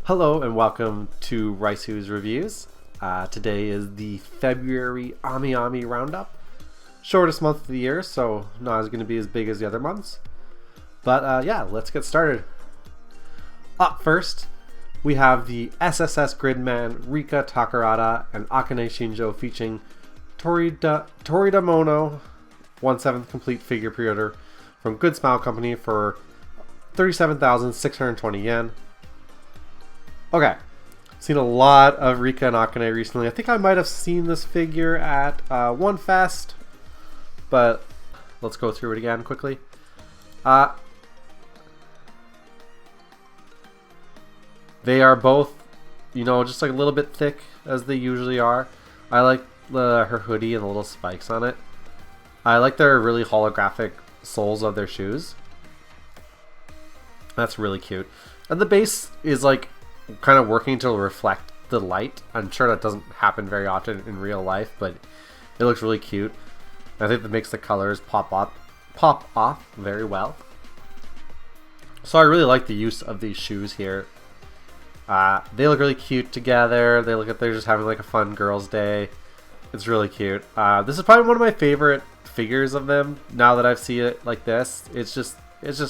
Hello and welcome to Raizu's Reviews. Today is the February Amiami Roundup. Shortest month of the year, so not going to be as big as the other months. But yeah, let's get started. Up first, we have the SSS Gridman Rika Takarada and Akane Shinjo featuring Torida Mono 1/7 complete figure pre-order from Good Smile Company for 37,620 yen. Okay, seen a lot of Rika and Akane recently. I think I might have seen this figure at One Fest, but let's go through it again quickly. They are both, just like a little bit thick as they usually are. I like her hoodie and the little spikes on it. I like their really holographic soles of their shoes. That's really cute. And the base is like kind of working to reflect the light. I'm sure that doesn't happen very often in real life, but it looks really cute. I think that makes the colors pop off very well. So I really like the use of these shoes here. They look really cute together. They're just having like a fun girls' day. It's really cute. This is probably one of my favorite figures of them. Now that I've seen it like this, it's just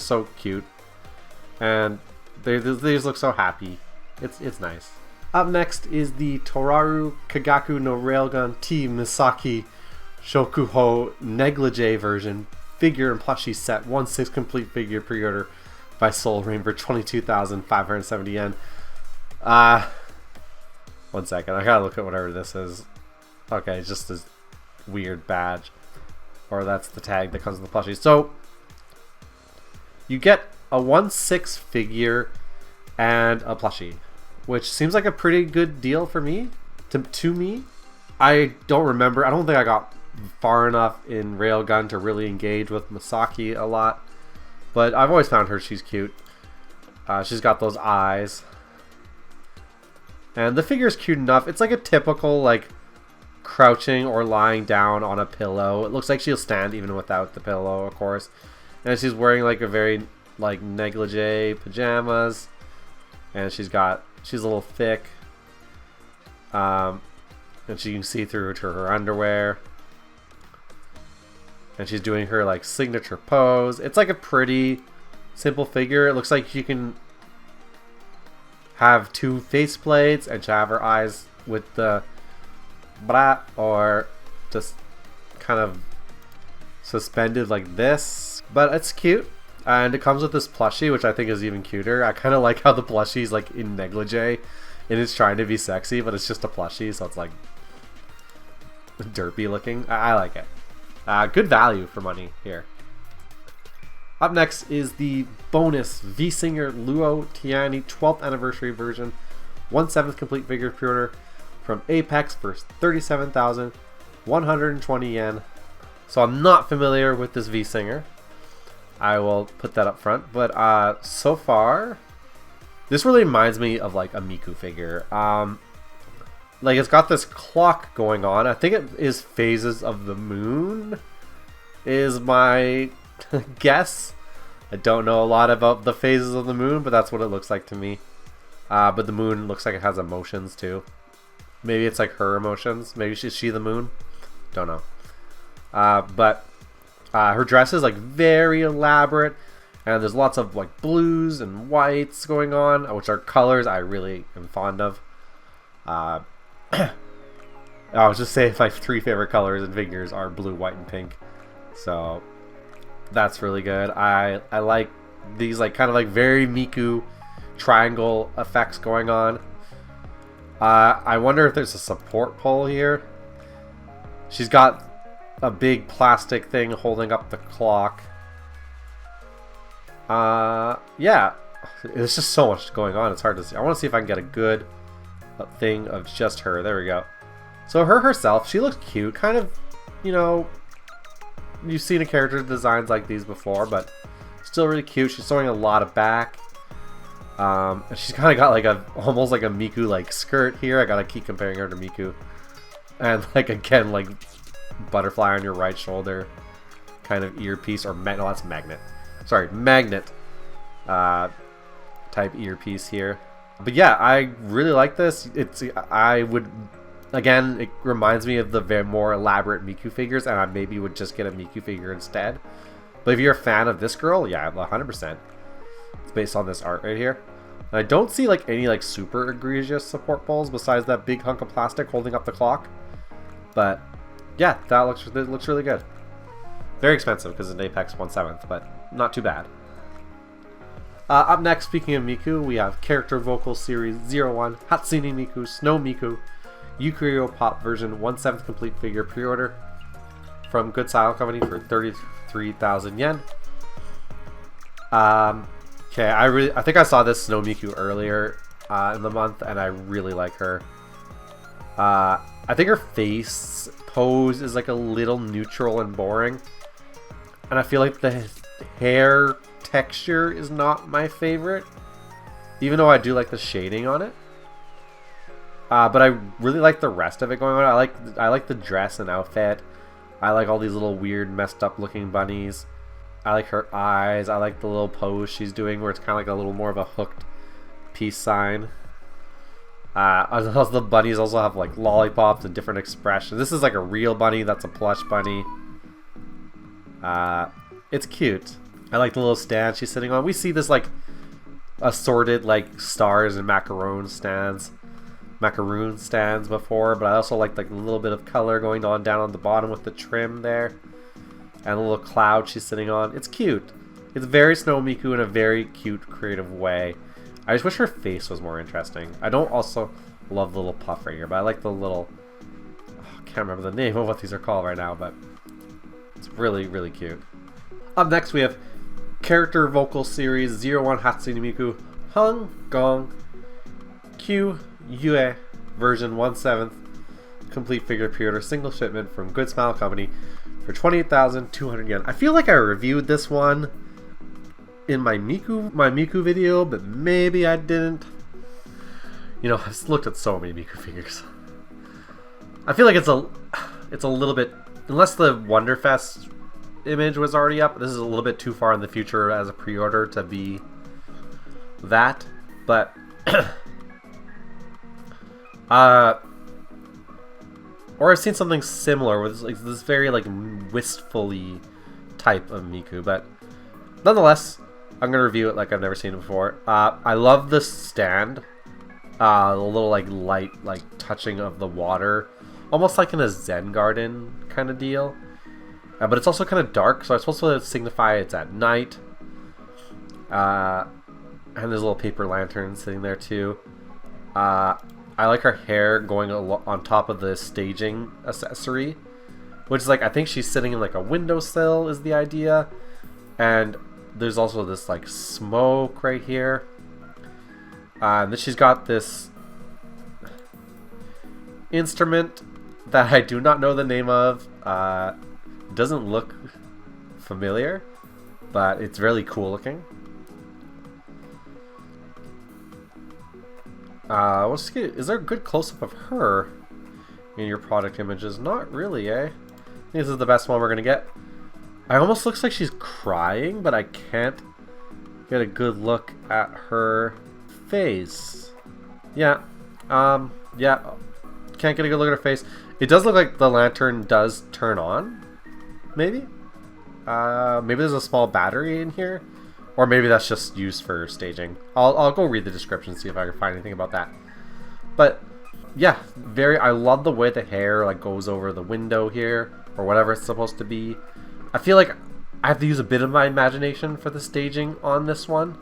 so cute, and they just look so happy. It's nice. Up next is the Toraru Kagaku no Railgun T Misaki Shokuho Negligee version figure and plushie set 1/6 complete figure pre-order by Soul Rain for 22,570 yen. One second, I gotta look at whatever this is. Okay, it's just this weird badge, or that's the tag that comes with the plushie. So you get a 1/6 figure and a plushie, which seems like a pretty good deal for me. To me, I don't think I got far enough in Railgun to really engage with Misaki a lot, but I've always found she's cute. She's got those eyes, and the figure's cute enough. It's like a typical like crouching or lying down on a pillow. It looks like she'll stand even without the pillow, of course, and she's wearing like a very like negligee pajamas, and she's a little thick, and she can see through to her underwear, and she's doing her like signature pose. It's like a pretty simple figure. It looks like you can have two face plates and she have her eyes with the bra, or just kind of suspended like this, but it's cute. And it comes with this plushie, which I think is even cuter. I kind of like how the plushie's like in negligee and it's trying to be sexy, but it's just a plushie, so it's like derpy looking. I like it. Good value for money here. Up next is the bonus V-Singer Luo Tiani 12th anniversary version 1/7 complete figure pre-order from Apex for 37,120 yen. So I'm not familiar with this V-Singer. I will put that up front, but so far this really reminds me of like a Miku figure. Like it's got this clock going on. I think it is phases of the moon is my guess. I don't know a lot about the phases of the moon, but that's what it looks like to me. But the moon looks like it has emotions too. Maybe it's like her emotions. Maybe she's the moon. Don't know. But her dress is like very elaborate, and there's lots of like blues and whites going on, which are colors I really am fond of. I was just saying my three favorite colors in figures are blue, white, and pink. So that's really good. I like these like kind of like very Miku triangle effects going on. I wonder if there's a support pole here. She's got a big plastic thing holding up the clock. Yeah, there's just so much going on, it's hard to see. I want to see if I can get a good thing of just her. There we go. So her herself, she looks cute, kind of, you've seen a character designs like these before, but still really cute. She's showing a lot of back. And she's kind of got like almost like a Miku like skirt here. I gotta keep comparing her to Miku, and like again like butterfly on your right shoulder kind of earpiece, or no, that's magnet. Sorry, magnet type earpiece here. But yeah, I really like this. I would, again, it reminds me of the very more elaborate Miku figures, and I maybe would just get a Miku figure instead. But if you're a fan of this girl, yeah, 100%. It's based on this art right here. And I don't see like any like super egregious support poles besides that big hunk of plastic holding up the clock. But yeah, that looks really good. Very expensive because it's an Apex 1/7, but not too bad. Up next, speaking of Miku, we have Character Vocal Series 01 Hatsune Miku Snow Miku Yukio Pop version 1/7 complete figure pre-order from Good Style Company for 33,000 yen. Okay, I think I saw this Snow Miku earlier in the month, and I really like her. I think her face pose is like a little neutral and boring, and I feel like the hair texture is not my favorite, even though I do like the shading on it. But I really like the rest of it going on. I like the dress and outfit. I like all these little weird messed up looking bunnies. I like her eyes. I like the little pose she's doing where it's kind of like a little more of a hooked peace sign. The bunnies also have like lollipops and different expressions. This is like a real bunny. That's a plush bunny. It's cute. I like the little stand she's sitting on. We see this like assorted like stars and macaroon stands before, but I also like a little bit of color going on down on the bottom with the trim there, and a little cloud she's sitting on. It's cute. It's very Snow Miku in a very cute, creative way. I just wish her face was more interesting. I don't also love the little puff right here, but I like the little... I can't remember the name of what these are called right now, but it's really, really cute. Up next, we have Character Vocal Series 01 Hatsune Miku Hung Gong Q Yue version 1/7 complete figure pre-order single shipment from Good Smile Company for 28,200 yen. I feel like I reviewed this one in my Miku video, but maybe I didn't. You know, I've looked at so many Miku figures. I feel like it's a little bit, unless the Wonderfest image was already up, this is a little bit too far in the future as a pre-order to be that. But or I've seen something similar with like this very like wistfully type of Miku, but nonetheless, I'm gonna review it like I've never seen it before. I love the stand, the little like light like touching of the water, almost like in a Zen garden kind of deal. But it's also kind of dark, so it's supposed to signify it's at night. And there's a little paper lantern sitting there too. I like her hair going on top of the staging accessory, which is like, I think she's sitting in like a windowsill is the idea. And there's also this like smoke right here. And then she's got this instrument that I do not know the name of. Doesn't look familiar, but it's really cool looking. Is there a good close-up of her in your product images? Not really, eh? I think this is the best one we're gonna get. It almost looks like she's crying, but I can't get a good look at her face. Yeah, yeah, can't get a good look at her face. It does look like the lantern does turn on, maybe? Maybe there's a small battery in here. Or maybe that's just used for staging. I'll go read the description and see if I can find anything about that. But yeah, I love the way the hair like goes over the window here, or whatever it's supposed to be. I feel like I have to use a bit of my imagination for the staging on this one,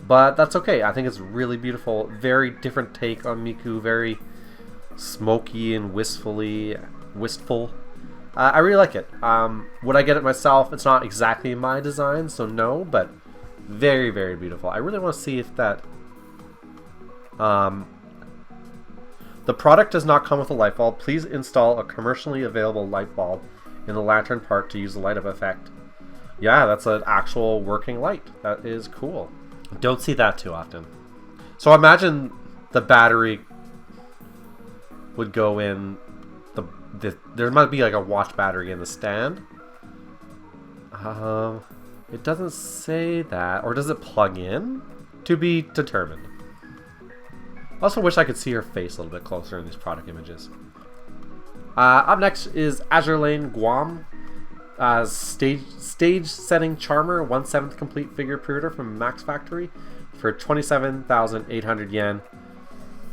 but that's okay. I think it's really beautiful. Very different take on Miku. Very smoky and wistful. I really like it. Would I get it myself? It's not exactly my design, so no, but very, very beautiful. I really want to see if that... the product does not come with a light bulb. Please install a commercially available light bulb in the lantern part to use the light up effect. Yeah, that's an actual working light. That is cool. Don't see that too often. So I imagine the battery would go in... there might be like a watch battery in the stand. It doesn't say that. Or does it plug in? To be determined. Also wish I could see her face a little bit closer in these product images. Up next is Azure Lane Guam. Stage setting charmer, 1/7 complete figure pre-order from Max Factory for 27,800 yen.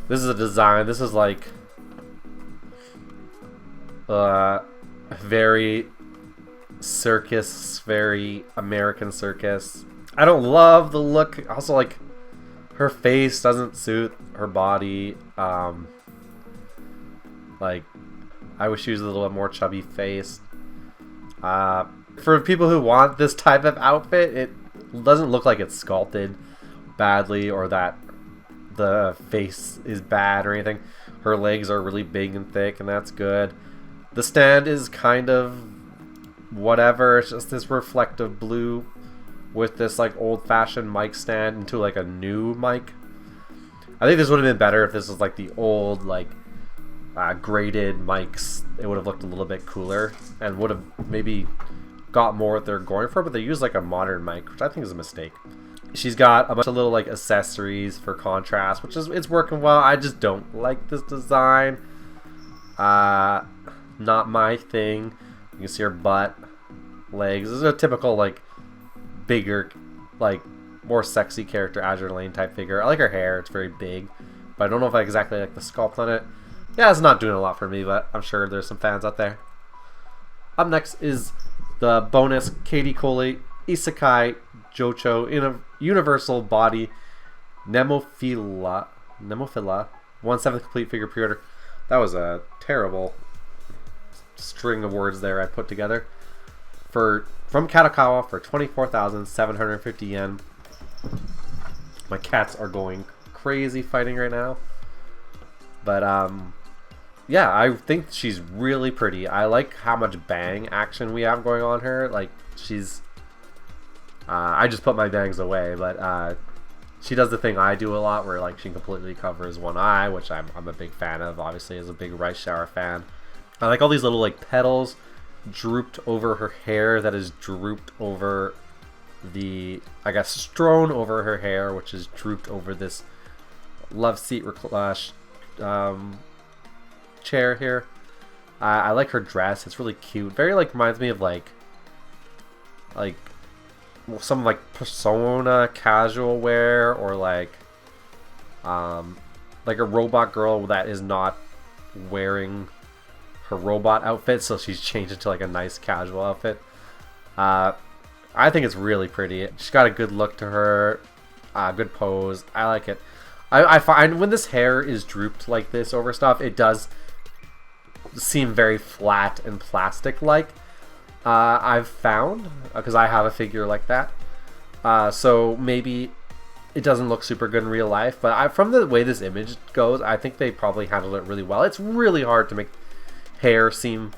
This is a design. This is like very circus, very American circus. I don't love the look. Also, like, her face doesn't suit her body. Like, I wish she was a little bit more chubby faced. For people who want this type of outfit, it doesn't look like it's sculpted badly or that the face is bad or anything. Her legs are really big and thick, and that's good. The stand is kind of whatever. It's just this reflective blue with this like old-fashioned mic stand into like a new mic. I think this would have been better if this was like the old like graded mics. It would have looked a little bit cooler and would have maybe got more what they're going for, but they use like a modern mic, which I think is a mistake. She's got a bunch of little like accessories for contrast, which is, it's working well. I just don't like this design. Not my thing. You can see her butt, legs. This is a typical like bigger, like more sexy character Azure Lane type figure. I like her hair, it's very big, but I don't know if I exactly like the sculpt on it. Yeah, it's not doing a lot for me, but I'm sure there's some fans out there. Up next is the bonus Katie Coley Isekai Jocho in a universal body Nemophila 1/7 complete figure pre-order. That was a terrible string of words there I put together. From Kadokawa for 24,750 yen. My cats are going crazy fighting right now. But yeah, I think she's really pretty. I like how much bang action we have going on her. Like, she's I just put my bangs away, but she does the thing I do a lot where like she completely covers one eye, which I'm a big fan of, obviously, as a big Rice Shower fan. I like all these little like petals drooped over her hair that is drooped over the, I guess, strewn over her hair, which is drooped over this love seat chair here. I like her dress. It's really cute. Very like reminds me of like some like Persona casual wear, or like a robot girl that is not wearing her robot outfit, so she's changed into like a nice casual outfit. I think it's really pretty. She's got a good look to her, good pose. I like it. I find when this hair is drooped like this over stuff, it does seem very flat and plastic-like. I've found, because I have a figure like that, so maybe it doesn't look super good in real life, but from the way this image goes, I think they probably handled it really well. It's really hard to make hair seem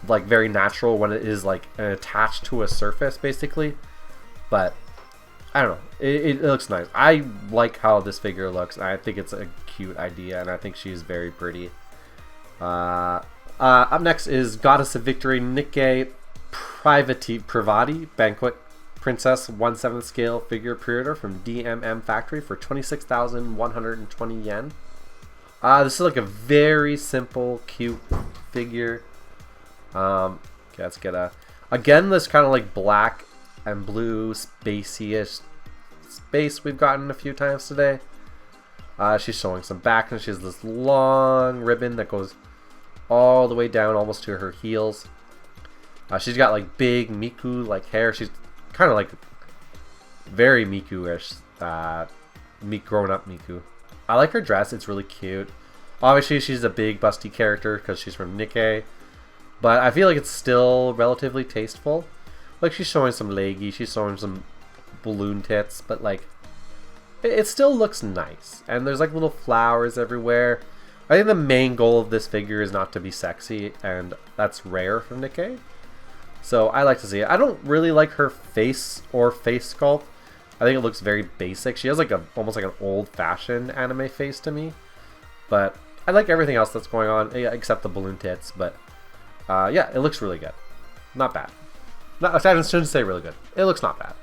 like very natural when it is like attached to a surface, basically, but I don't know. It looks nice. I like how this figure looks. I think it's a cute idea, and I think she's very pretty. Up next is Goddess of Victory NIKKE Privati Banquet Princess 1/7 scale figure pre-order from DMM Factory for 26,120 yen. This is like a very simple, cute figure. Okay, let's get again, this kind of like black and blue spacey-ish space we've gotten a few times today. She's showing some back, and she has this long ribbon that goes all the way down almost to her heels. She's got like big Miku like hair. She's kind of like very Miku-ish, grown up Miku. I like her dress. It's really cute. Obviously, she's a big busty character because she's from NIKKE, but I feel like it's still relatively tasteful. Like, she's showing some leggy, she's showing some balloon tits, but like it still looks nice. And there's like little flowers everywhere. I think the main goal of this figure is not to be sexy, and that's rare from NIKKE. So I like to see it. I don't really like her face or face sculpt. I think it looks very basic. She has like almost like an old-fashioned anime face to me. But I like everything else that's going on, except the balloon tits. But yeah, it looks really good. Not bad. I shouldn't say really good. It looks not bad.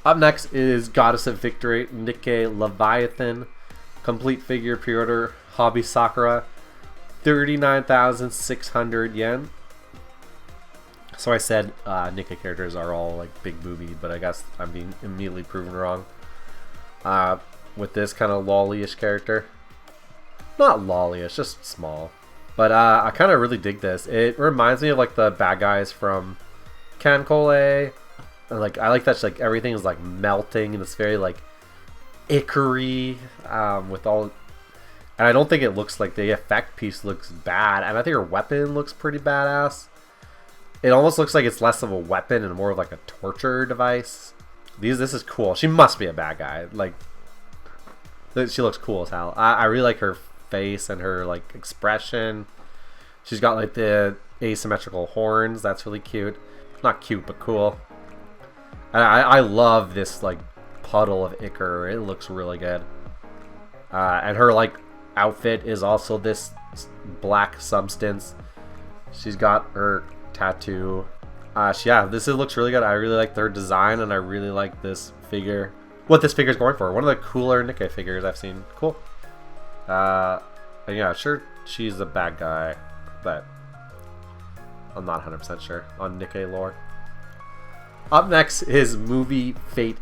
Up next is Goddess of Victory, NIKKE Leviathan, complete figure pre-order, Hobby Sakura, 39,600 yen. So I said NIKKE characters are all like big booby, but I guess I'm being immediately proven wrong. With this kind of lolly-ish character. Not lolly-ish, just small. But I kind of really dig this. It reminds me of like the bad guys from Kankole. And like I like that like everything is like melting and it's very like ichory with all. And I don't think it looks like the effect piece looks bad. And I think her weapon looks pretty badass. It almost looks like it's less of a weapon and more of like a torture device. This is cool. She must be a bad guy. Like, she looks cool as hell. I really like her face and her like expression. She's got like the asymmetrical horns. That's really cute. Not cute, but cool. And I love this like puddle of ichor. It looks really good. And her like outfit is also this black substance. She's got her tattoo. Yeah, this looks really good. I really like their design, and I really like this figure. What this figure is going for. One of the cooler NIKKE figures I've seen. Cool. Yeah, sure, she's a bad guy, but I'm not 100% sure on NIKKE lore. Up next is movie Fate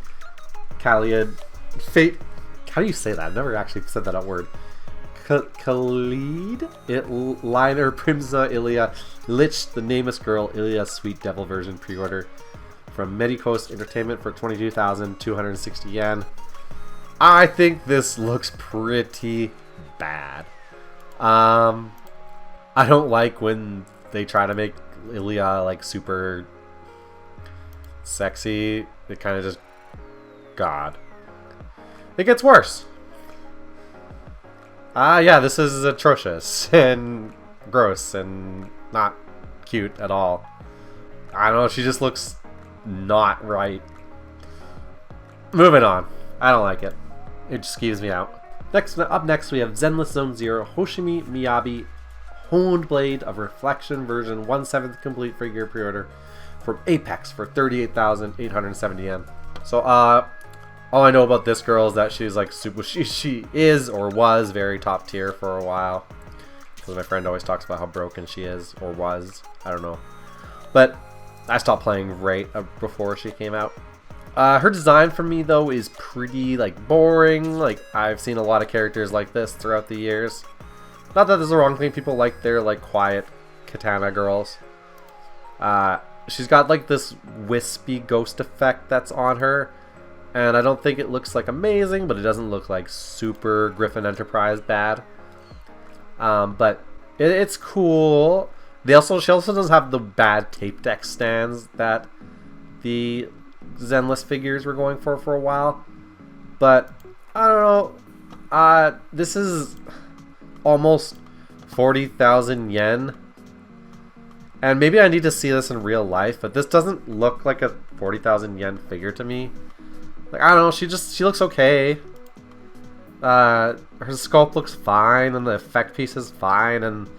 Khalid. Fate. How do you say that? I've never actually said that word. Khalid, Liner, Primza, Ilya, Lich, the Nameless Girl, Ilya, Sweet Devil version pre-order from Medicoast Entertainment for 22,260 yen. I think this looks pretty bad. I don't like when they try to make Ilya like super sexy. It kind of just God. It gets worse. Yeah, this is atrocious and gross and not cute at all. I don't know, she just looks not right. Moving on. I don't like it. It just skeeves me out. Up next we have Zenless Zone Zero Hoshimi Miyabi Honed Blade of Reflection version 1/7 complete figure pre-order from Apex for 38,870 yen. So all I know about this girl is that she's like super. She is or was very top tier for a while. Because my friend always talks about how broken she is or was. I don't know, but I stopped playing right before she came out. Her design for me though is pretty like boring. Like I've seen a lot of characters like this throughout the years. Not that there's a wrong thing. People like their like quiet katana girls. She's got like this wispy ghost effect that's on her. And I don't think it looks like amazing, but it doesn't look like super Griffin Enterprise bad. But it's cool. She also does have the bad tape deck stands that the Zenless figures were going for a while. But I don't know. This is almost 40,000 yen. And maybe I need to see this in real life, but this doesn't look like a 40,000 yen figure to me. Like, I don't know, she looks okay. Her sculpt looks fine, and the effect piece is fine, and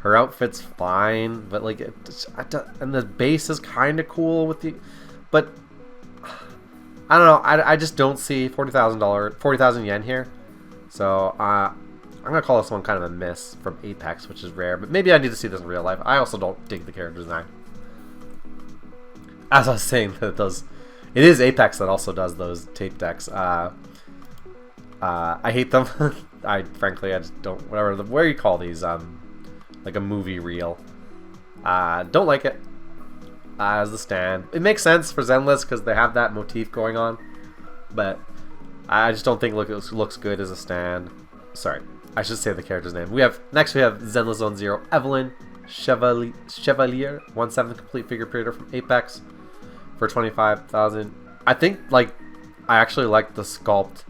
her outfit's fine, but like, and the base is kind of cool with the, but I don't know, I just don't see $40,000 yen here. So I'm gonna call this one kind of a miss from Apex, which is rare, but maybe I need to see this in real life. I also don't dig the character design. As I was saying, it is Apex that also does those tape decks. I hate them. Frankly, I just don't. Where you call these? Like a movie reel. Don't like it. As the stand, it makes sense for Zenless because they have that motif going on, but I just don't think it looks good as a stand. Sorry, I should say the character's name. Next we have Zenless Zone Zero Evelyn Chevalier 1/7 complete figure pre-order from Apex for 25,000. I think like I actually like the sculpt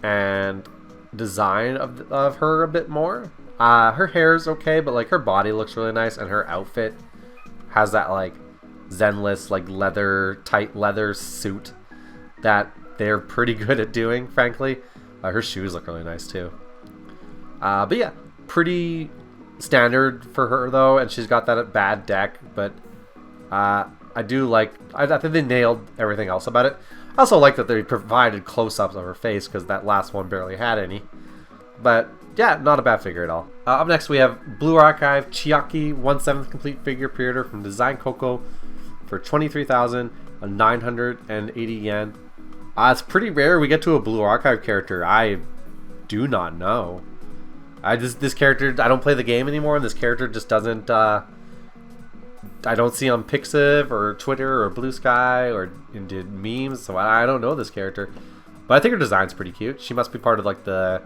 and design of her a bit more. Her hair is okay, but like her body looks really nice, and her outfit has that like Zenless like tight leather suit that they're pretty good at doing, frankly. Her shoes look really nice too. But yeah, pretty standard for her though, and she's got that bad deck, but I do like, I think they nailed everything else about it. I also like that they provided close-ups of her face because that last one barely had any. But yeah, not a bad figure at all. Up next we have Blue Archive Chiaki 1/7 complete figure pre-order from Design Coco for 23,980 yen. It's pretty rare we get to a Blue Archive character. I do not know. This character, I don't play the game anymore, and this character just doesn't. I don't see on Pixiv or Twitter or Blue Sky or into memes, so I don't know this character. But I think her design's pretty cute. She must be part of like the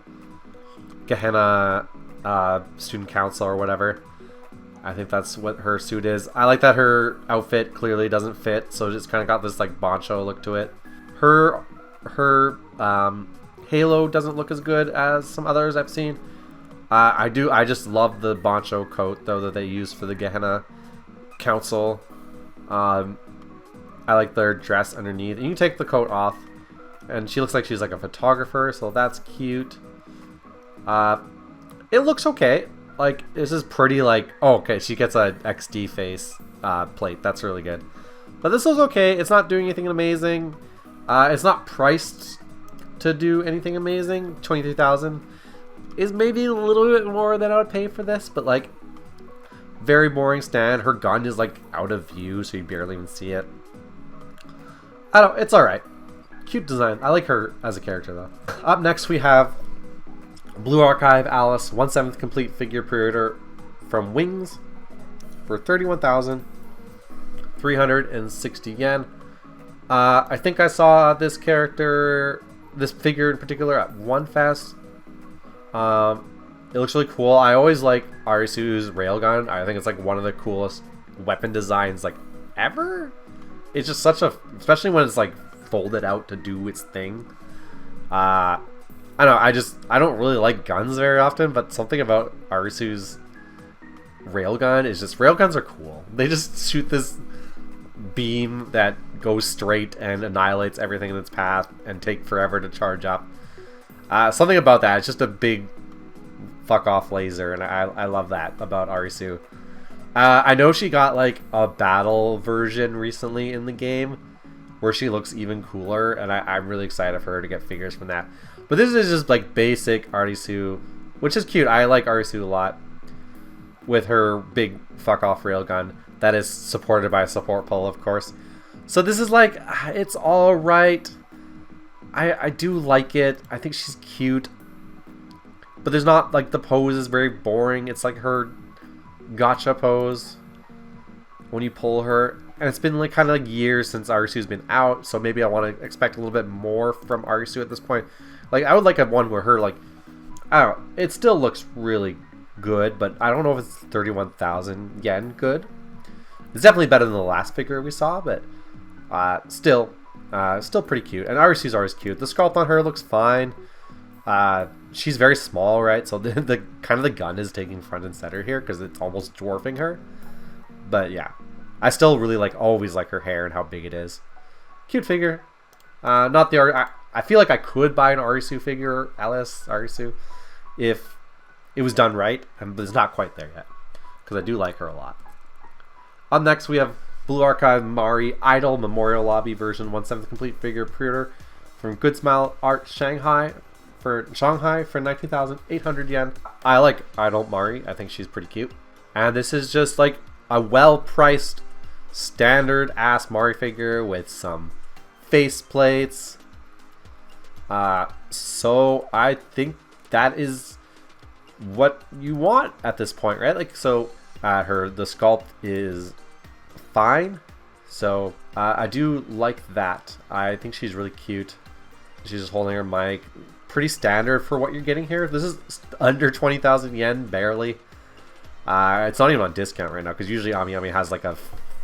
Gehenna student council or whatever. I think that's what her suit is. I like that her outfit clearly doesn't fit, so it's kind of got this like boncho look to it. Her halo doesn't look as good as some others I've seen. I just love the boncho coat though that they use for the Gehenna council. I like their dress underneath. And you can take the coat off, and she looks like she's like a photographer, so that's cute. It looks okay. Like, this is pretty like, oh, okay, she gets a XD face plate. That's really good. But this looks okay. It's not doing anything amazing. It's not priced to do anything amazing. 23,000 is maybe a little bit more than I would pay for this, but like, very boring stand. Her gun is like out of view, so you barely even see it. I don't. It's all right. Cute design. I like her as a character though. Up next we have Blue Archive Alice 1/7 complete figure pre-order from Wings for 31,360 yen. I think I saw this character, this figure in particular, at One Fest. It looks really cool. I always like Arisu's railgun. I think it's like one of the coolest weapon designs like ever. It's just such a, especially when it's like folded out to do its thing. I don't know, I don't really like guns very often, but something about Arisu's railgun is just, railguns are cool. They just shoot this beam that goes straight and annihilates everything in its path and take forever to charge up. Something about that, it's just a big fuck off laser, and I love that about Arisu. I know she got like a battle version recently in the game where she looks even cooler, and I'm really excited for her to get figures from that. But this is just like basic Arisu, which is cute. I like Arisu a lot with her big fuck off railgun that is supported by a support pole, of course. So this is like, it's all right. I do like it. I think she's cute. But there's not, like, the pose is very boring. It's like her gotcha pose when you pull her. And it's been like kind of like years since Arisu's been out, so maybe I want to expect a little bit more from Arisu at this point. Like, I would like a one where her, like, I don't know, it still looks really good, but I don't know if it's 31,000 yen good. It's definitely better than the last figure we saw, but still pretty cute. And Arisu's always cute. The sculpt on her looks fine. She's very small, right? So the kind of the gun is taking front and center here because it's almost dwarfing her. But yeah, I still really always like her hair and how big it is. Cute figure. Not the I feel like I could buy an Arisu figure, Alice Arisu, if it was done right, but it's not quite there yet because I do like her a lot. Up next, we have Blue Archive Mari Idol Memorial Lobby version 1/7 complete figure pre-order from Good Smile Art Shanghai for 19,800 yen. I like Idol Mari. I think she's pretty cute. And this is just like a well-priced standard ass Mari figure with some face plates. So I think that is what you want at this point, right? Like, so the sculpt is fine. So I do like that. I think she's really cute. She's just holding her mic. Pretty standard for what you're getting here. This is under 20,000 yen, barely. It's not even on discount right now because usually Amiami has like a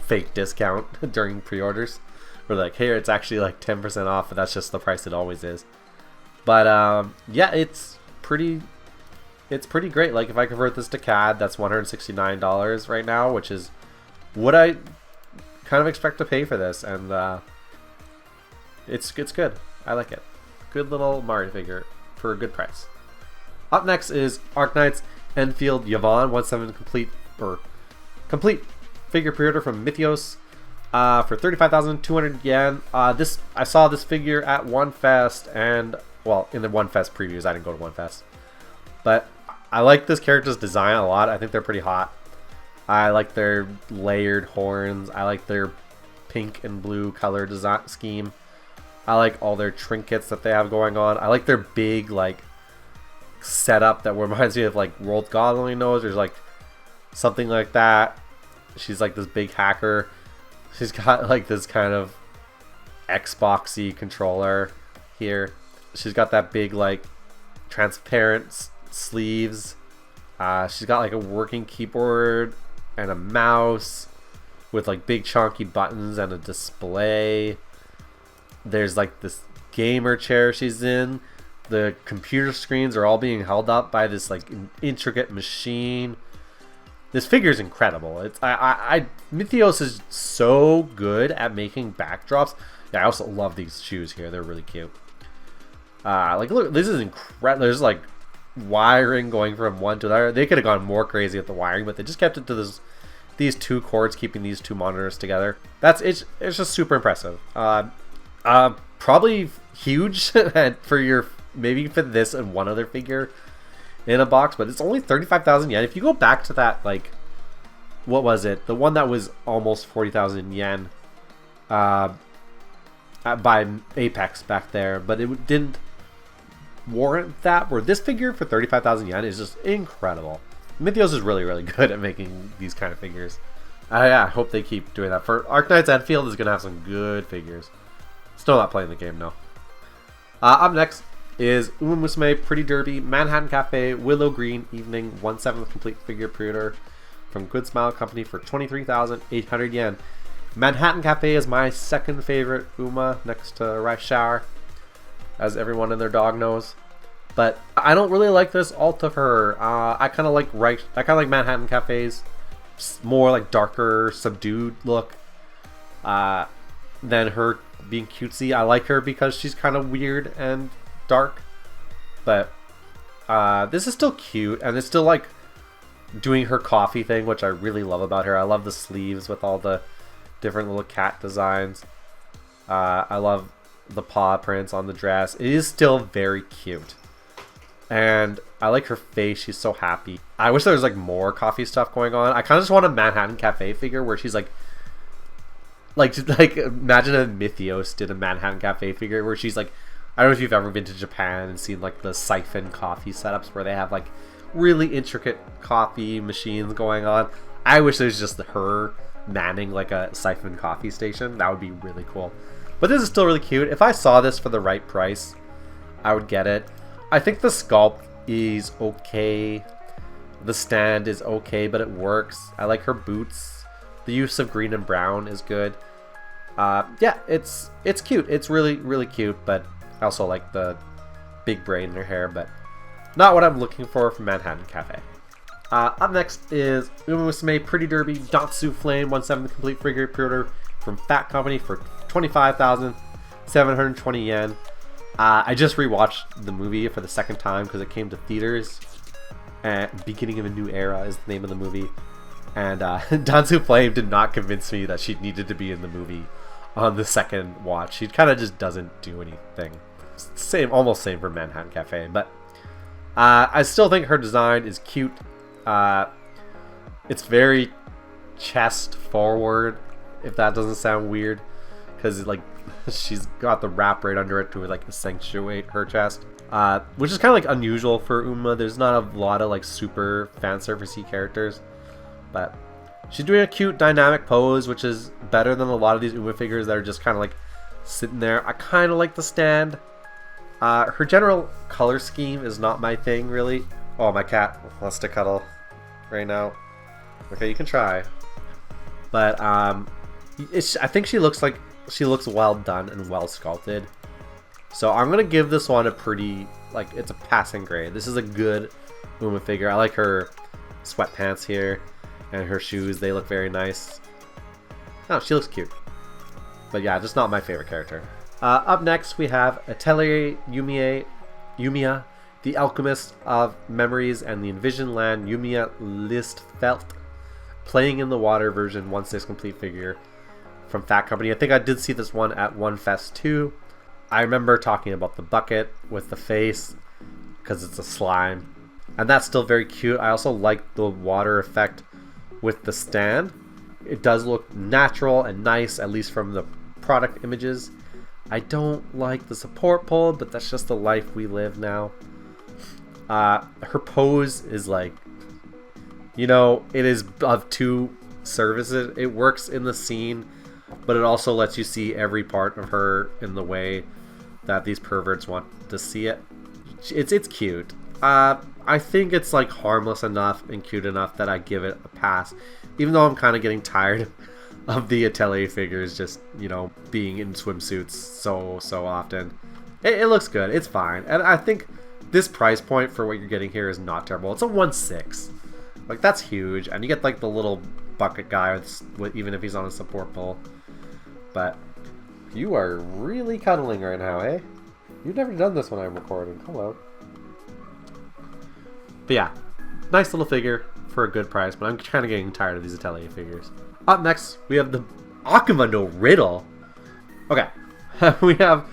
fake discount during pre-orders. Where like, here it's actually like 10% off, but that's just the price it always is. But yeah, it's pretty great. Like if I convert this to CAD, that's $169 right now, which is what I kind of expect to pay for this, and it's good. I like it. Good little Mari figure for a good price. Up next is Arknights Enfield Yvonne 1/7 complete figure pre-order from Mythios for 35,200 yen. I saw this figure at One Fest, and well, in the One Fest previews. I didn't go to One Fest, but I like this character's design a lot. I think they're pretty hot. I like their layered horns. I like their pink and blue color design scheme. I like all their trinkets that they have going on. I like their big like setup that reminds me of like World God Only Knows. There's like something like that. She's like this big hacker. She's got like this kind of Xboxy controller here. She's got that big like transparent sleeves. She's got like a working keyboard and a mouse with like big chunky buttons and a display. There's like this gamer chair she's in. The computer screens are all being held up by this like intricate machine. This figure is incredible. It's Mythios is so good at making backdrops. Yeah, I also love these shoes here. They're really cute. Like look, this is incredible. There's like wiring going from one to the other. They could have gone more crazy with the wiring, but they just kept it to these two cords, keeping these two monitors together. It's just super impressive. Probably huge for your maybe fit this and one other figure in a box, but it's only 35,000 yen. If you go back to that, like, what was it? The one that was almost 40,000 yen by Apex back there, but it didn't warrant that. Where this figure for 35,000 yen is just incredible. Mythios is really, really good at making these kind of figures. Yeah, I hope they keep doing that. For Arknights, Enfield is going to have some good figures. Still not playing the game, no. Up next is Uma Musume Pretty Derby Manhattan Cafe Willow Green Evening 1/7 complete figure pre-order from Good Smile Company for 23,800 yen. Manhattan Cafe is my second favorite Uma, next to Rice Shower, as everyone and their dog knows. But I don't really like this alt of her. I kind of like Manhattan Cafe's more like darker, subdued look than her being cutesy. I like her because she's kind of weird and dark, but this is still cute, and it's still like doing her coffee thing, which I really love about her. I love the sleeves with all the different little cat designs. I love the paw prints on the dress. It is still very cute, and I like her face. She's so happy. I wish there was like more coffee stuff going on. I kind of just want a Manhattan Cafe figure where she's like imagine if Mythios did a Manhattan Cafe figure where she's like, I don't know if you've ever been to Japan and seen like the siphon coffee setups where they have like really intricate coffee machines going on. I wish there's just her manning like a siphon coffee station. That would be really cool. But this is still really cute. If I saw this for the right price, I would get it. I think the sculpt is okay. The stand is okay, but it works. I like her boots. The use of green and brown is good. Yeah, it's cute. It's really, really cute, but I also like the big braid in her hair, but not what I'm looking for from Manhattan Cafe. Up next is Uma Musume Pretty Derby Datsu Flame 1/7 complete figure pre-order from Fat Company for 25,720 yen. I just rewatched the movie for the second time because it came to theaters. Beginning of a New Era is the name of the movie. And Datsu Flame did not convince me that she needed to be in the movie on the second watch. She kind of just doesn't do anything. Almost same for Manhattan Cafe, but I still think her design is cute. It's very chest forward, if that doesn't sound weird, because like she's got the wrap right under it to like accentuate her chest, which is kind of like unusual for Uma. There's not a lot of like super fan servicey characters, but she's doing a cute dynamic pose, which is better than a lot of these Uma figures that are just kind of like sitting there. I kind of like the stand. Her general color scheme is not my thing, really. Oh, my cat wants to cuddle right now. Okay, you can try. But I think she looks well done and well sculpted. So I'm gonna give this one a pretty, like, it's a passing grade. This is a good Uma figure. I like her sweatpants here and her shoes. They look very nice. Oh, she looks cute. But yeah, just not my favorite character. Up next, we have Atelier Yumiya, the Alchemist of Memories and the Envision Land Yumiya Listfelt, Playing in the Water version 1/6 complete figure from Fat Company. I think I did see this one at One Fest too. I remember talking about the bucket with the face because it's a slime. And that's still very cute. I also like the water effect with the stand. It does look natural and nice, at least from the product images. I don't like the support pole, but that's just the life we live now. Her pose is like, you know, it is of two services. It works in the scene, but it also lets you see every part of her in the way that these perverts want to see it. It's cute. I think it's like harmless enough and cute enough that I give it a pass, even though I'm kind of getting tired of the atelier figures just, you know, being in swimsuits so often. It looks good. It's fine. And I think this price point for what you're getting here is not terrible. It's a 1.6. Like, that's huge. And you get like the little bucket guy with even if he's on a support pole. But you are really cuddling right now, eh? You've never done this when I'm recording. Hello. But yeah, nice little figure for a good price, but I'm kind of getting tired of these atelier figures. Up next, we have the Akuma no Riddle. Okay, we have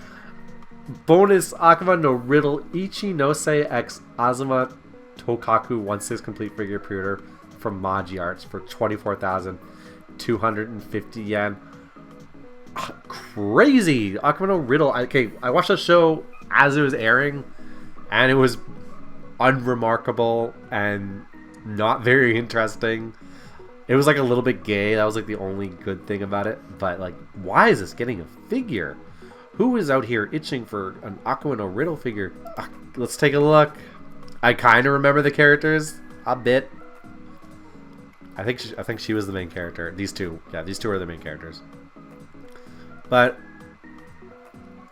bonus Akuma no Riddle Ichinose X Azuma Tokaku 1/6 complete figure pre-order from Maji Arts for 24,250 yen. Crazy! Akuma no Riddle. Okay, I watched the show as it was airing, and it was unremarkable and not very interesting. It was like a little bit gay. That was like the only good thing about it. But like, why is this getting a figure? Who is out here itching for an Akuma no Riddle figure? Let's take a look. I kind of remember the characters a bit. I think she was the main character. These two, yeah, these two are the main characters. But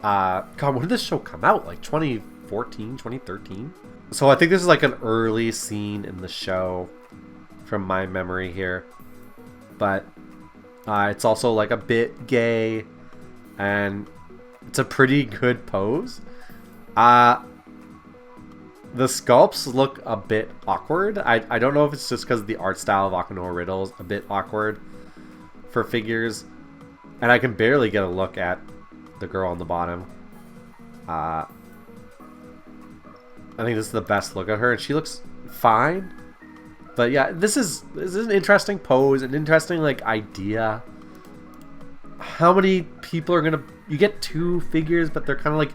God, when did this show come out? Like 2014, 2013? So I think this is like an early scene in the show from my memory here. But it's also like a bit gay, and it's a pretty good pose. The sculpts look a bit awkward. I don't know if it's just because the art style of Akuma no Riddle is a bit awkward for figures. And I can barely get a look at the girl on the bottom. I think this is the best look at her, and she looks fine. But yeah, this is an interesting pose, an interesting like idea. How many people are gonna? You get two figures, but they're kind of like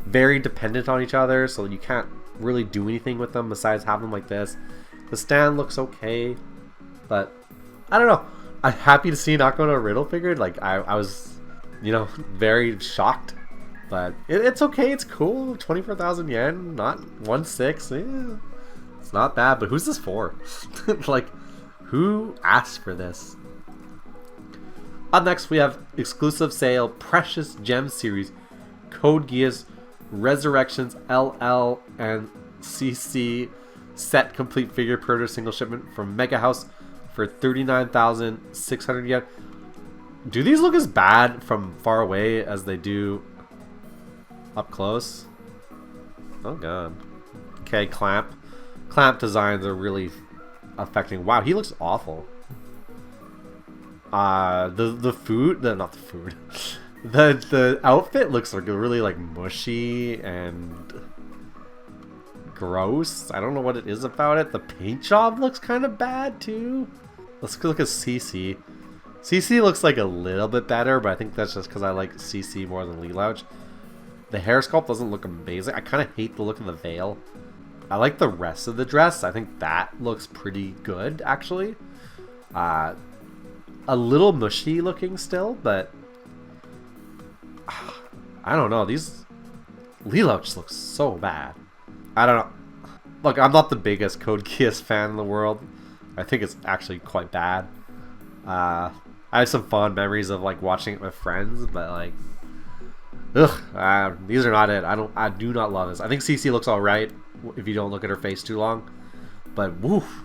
very dependent on each other, so you can't really do anything with them besides have them like this. The stand looks okay, but I don't know. I'm happy to see an Akuma no Riddle figure. Like I was, you know, very shocked. But it's okay, it's cool. 24,000 yen, not 1.6. Yeah, it's not bad, but who's this for? Like, who asked for this? Up next, we have exclusive sale Precious Gem Series Code Geass Resurrections LL and CC set complete figure pre-order single shipment from Mega House for 39,600 yen. Do these look as bad from far away as they do up close? Oh god. Okay, clamp designs are really affecting. Wow, he looks awful. The outfit looks like really like mushy and gross. I don't know what it is about it. The paint job looks kind of bad too. Let's look at CC. CC looks like a little bit better, but I think that's just because I like CC more than Lelouch. The hair sculpt doesn't look amazing. I kind of hate the look of the veil. I like the rest of the dress. I think that looks pretty good, actually. A little mushy looking still, but I don't know. These Lelouch looks so bad. I don't know. Look, I'm not the biggest Code Geass fan in the world. I think it's actually quite bad. I have some fond memories of like watching it with friends, but like, these are not it. I do not love this. I think CC looks all right if you don't look at her face too long, but woof,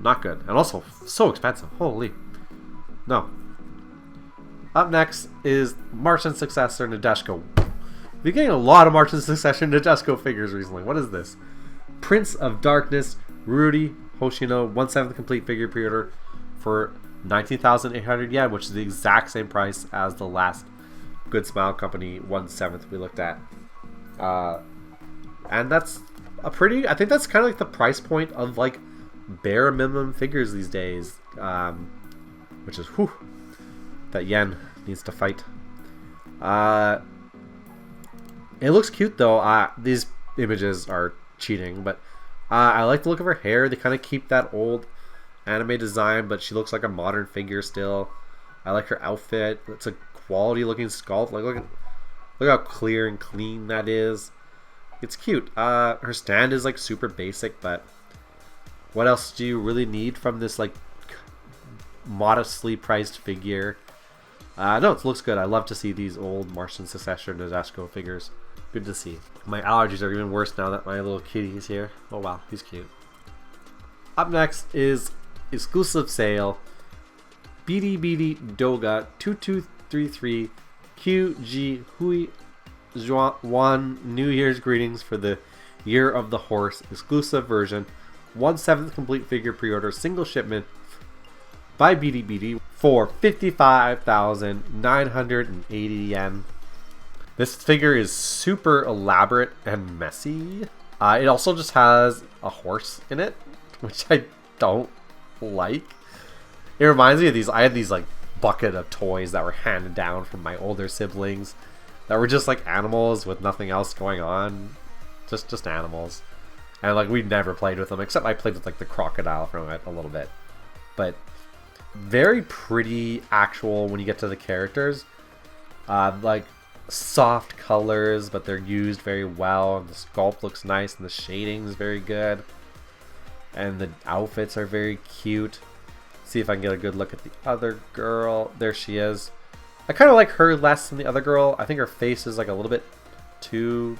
not good. And also so expensive. Holy, no. Up next is March in Successor Nadeshiko. We've been getting a lot of March in Succession Nadeshiko figures recently. What is this? Prince of Darkness Rudy Hoshino 1/7 complete figure pre-order for 19,800 yen, which is the exact same price as the last Good Smile Company 1/7 we looked at. And that's a pretty, I think that's kind of like the price point of like bare minimum figures these days. Which is, whew, that yen needs to fight. It looks cute though. These images are cheating, but I like the look of her hair. They kind of keep that old anime design, but she looks like a modern figure still. I like her outfit. It's a quality looking sculpt. Like look how clear and clean that is. It's cute. Her stand is like super basic, but what else do you really need from this like modestly priced figure? No, it looks good. I love to see these old Martian Successor Nadeshiko figures. Good to see. My allergies are even worse now that my little kitty is here. Oh wow, he's cute. Up next is exclusive sale. Bidi Bidi Doga 2233 QG Hui Juan New Year's greetings for the Year of the Horse exclusive version. 1/7 complete figure pre-order single shipment by Bidi Bidi for 55,980 yen. This figure is super elaborate and messy. It also just has a horse in it, which I don't like. It reminds me of these, I had these like bucket of toys that were handed down from my older siblings that were just like animals with nothing else going on. Just animals. And like we never played with them, except I played with like the crocodile from it a little bit. But very pretty actual when you get to the characters. Like soft colors, but they're used very well, and the sculpt looks nice, and the shading is very good, and the outfits are very cute. See if I can get a good look at the other girl. There she is. I kind of like her less than the other girl. I think her face is like a little bit too...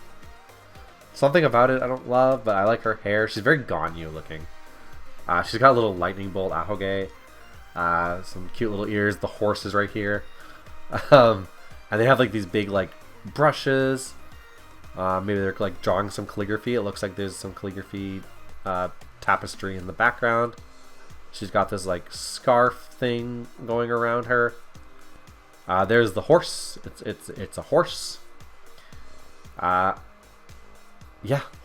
something about it I don't love, but I like her hair. She's very Ganyu looking. She's got a little lightning bolt ahoge. Some cute little ears. The horse is right here. And they have like these big like brushes. Maybe they're like drawing some calligraphy. It looks like there's some calligraphy tapestry in the background. She's got this like scarf thing going around her. There's the horse. It's a horse. Yeah,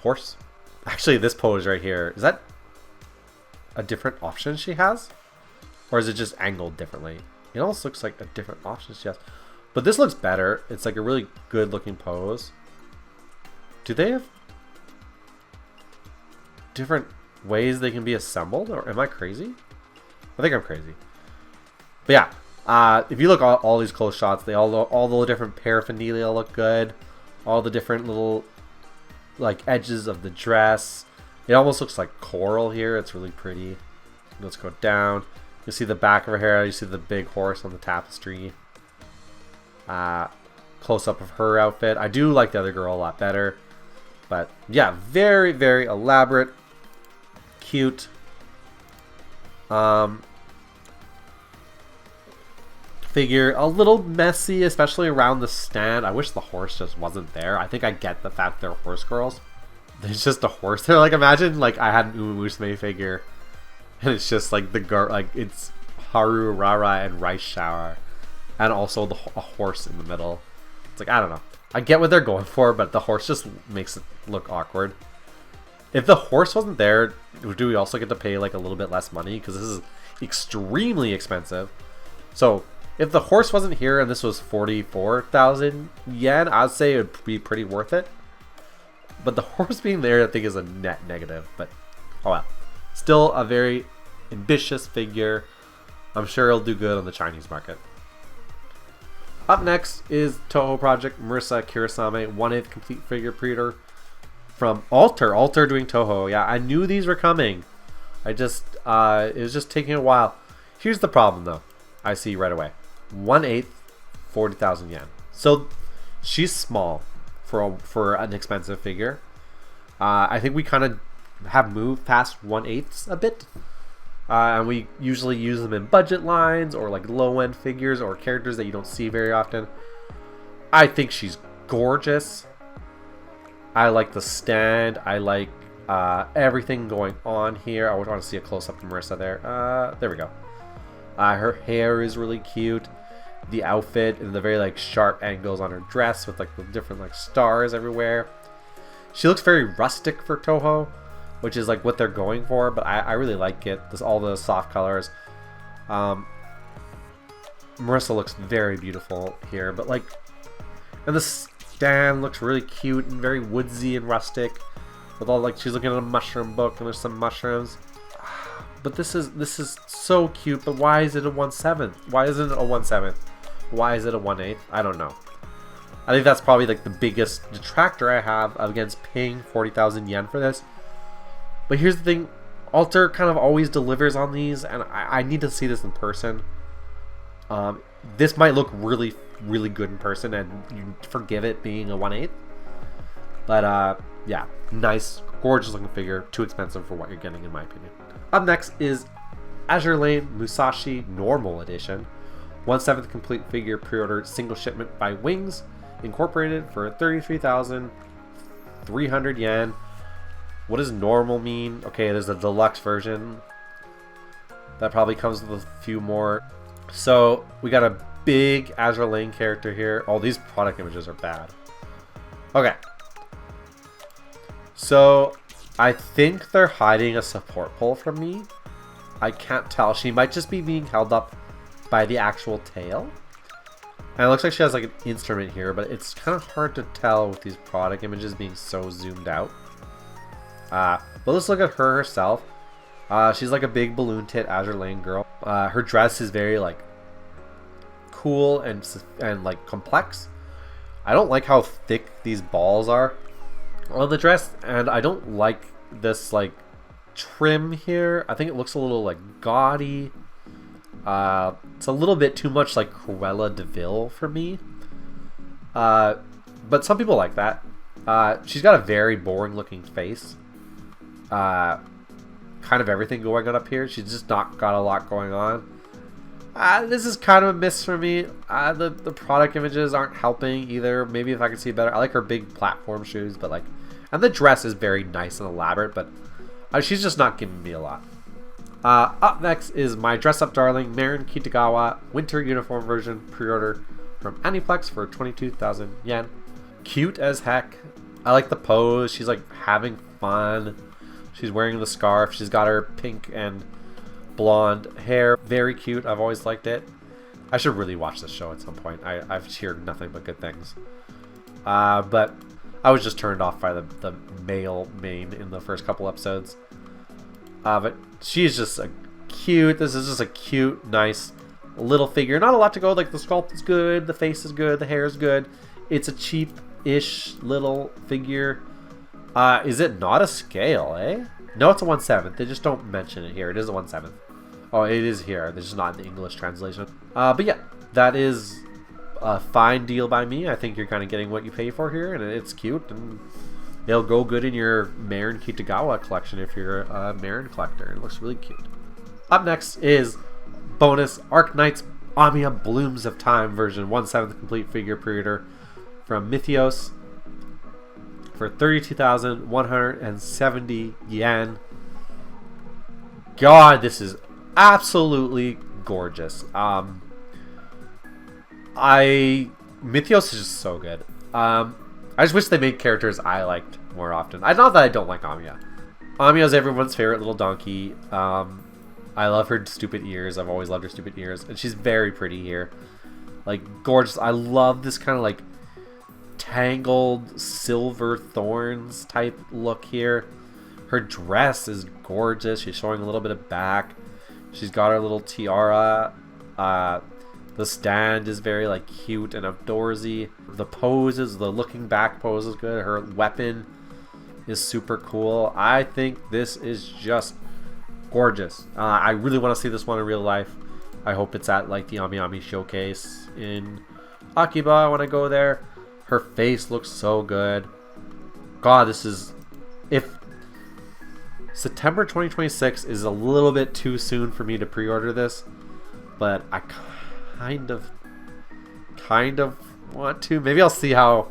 horse. Actually, this pose right here, is that a different option she has? Or is it just angled differently? It almost looks like a different option she has. But this looks better. It's like a really good looking pose. Do they have different ways they can be assembled? Or am I crazy? I think I'm crazy. But yeah, if you look at all these close shots, they all the different paraphernalia look good. All the different little like edges of the dress. It almost looks like coral here. It's really pretty. Let's go down. You see the back of her hair. You see the big horse on the tapestry. Close up of her outfit. I do like the other girl a lot better, but yeah, very very elaborate, cute. Figure a little messy, especially around the stand. I wish the horse just wasn't there. I think I get the fact they're horse girls. There's just a horse there. Like imagine like I had an Uma Musume figure, and it's just like the girl, like it's Haru, Rara, and Rice Shower. And also a horse in the middle. It's like, I don't know. I get what they're going for, but the horse just makes it look awkward. If the horse wasn't there, do we also get to pay like a little bit less money? Because this is extremely expensive. So if the horse wasn't here and this was 44,000 yen, I'd say it would be pretty worth it. But the horse being there, I think, is a net negative. But oh well. Still a very ambitious figure. I'm sure it'll do good on the Chinese market. Up next is Toho Project Marisa Kurosame 1/8 complete figure pre-order from Alter. Alter doing Toho. Yeah, I knew these were coming. It was just taking a while. Here's the problem though. I see right away. 1/8, 40,000 yen. So she's small for an expensive figure. I think we kind of have moved past 1/8 a bit. And we usually use them in budget lines or like low-end figures or characters that you don't see very often. I think she's gorgeous. I like the stand. I like everything going on here. I would want to see a close-up of Marisa there. There we go. Her hair is really cute. The outfit and the very like sharp angles on her dress with like the different like stars everywhere. She looks very rustic for Toho, which is like what they're going for, but I really like it. All the soft colors. Marissa looks very beautiful here, but like, and the stand looks really cute and very woodsy and rustic, with all like she's looking at a mushroom book and there's some mushrooms. But this is so cute. But why is it a 1/7? Why isn't it a 1/7? Why is it a 1/8? I don't know. I think that's probably like the biggest detractor I have against paying 40,000 yen for this. But here's the thing, Alter kind of always delivers on these, and I need to see this in person. This might look really, really good in person, and you forgive it being a 1/8. But yeah, nice, gorgeous looking figure. Too expensive for what you're getting, in my opinion. Up next is Azure Lane Musashi Normal Edition. 1/7 complete figure pre-order, single shipment by Wings Incorporated for 33,300 yen. What does normal mean? Okay, there's a deluxe version. That probably comes with a few more. So we got a big Azure Lane character here. Oh, these product images are bad. Okay. So I think they're hiding a support pole from me. I can't tell. She might just be being held up by the actual tail. And it looks like she has like an instrument here, but it's kind of hard to tell with these product images being so zoomed out. But let's look at her herself. She's like a big balloon tit Azure Lane girl. Her dress is very like cool and like complex. I don't like how thick these balls are on the dress, and I don't like this like trim here. I think it looks a little like gaudy. It's a little bit too much like Cruella de Vil for me. But some people like that. She's got a very boring looking face. Kind of everything going on up here. She's just not got a lot going on. This is kind of a miss for me. The product images aren't helping either. Maybe if I could see better. I like her big platform shoes, but like, and the dress is very nice and elaborate, but she's just not giving me a lot. Up next is my dress-up darling, Marin Kitagawa winter uniform version pre-order from Aniplex for 22,000 yen. Cute as heck. I like the pose. She's like having fun. She's wearing the scarf. She's got her pink and blonde hair. Very cute. I've always liked it. I should really watch this show at some point. I've heard nothing but good things. But I was just turned off by the male main in the first couple episodes. But she's just a cute. This is just a cute, nice little figure. Not a lot to go. Like the sculpt is good, the face is good, the hair is good. It's a cheap-ish little figure. Is it not a scale, eh? No, it's a 1/7. They just don't mention it here. It is a 1/7. Oh, it is here. They're just not in the English translation. But yeah, that is a fine deal by me. I think you're kind of getting what you pay for here, and it's cute, and it'll go good in your Marin Kitagawa collection if you're a Marin collector. It looks really cute. Up next is bonus Arknights Amiya Blooms of Time version 1/7 complete figure pre-order from Mythios for 32,170 yen. God, this is absolutely gorgeous. Mythios is just so good. I just wish they made characters I liked more often. Not that I don't like Amiya. Amiya's everyone's favorite little donkey. I love her stupid ears. I've always loved her stupid ears. And she's very pretty here. Like, gorgeous. I love this kind of like tangled silver thorns type look here. Her dress is gorgeous. She's showing a little bit of back. She's got her little tiara. The stand is very like cute and outdoorsy. The poses, the looking back pose is good. Her weapon is super cool. I think this is just gorgeous. I really want to see this one in real life. I hope it's at like the Amiami showcase in Akiba when I go there. Her face looks so good. God, this is... If September 2026 is a little bit too soon for me to pre-order this, but I kind of want to. Maybe I'll see how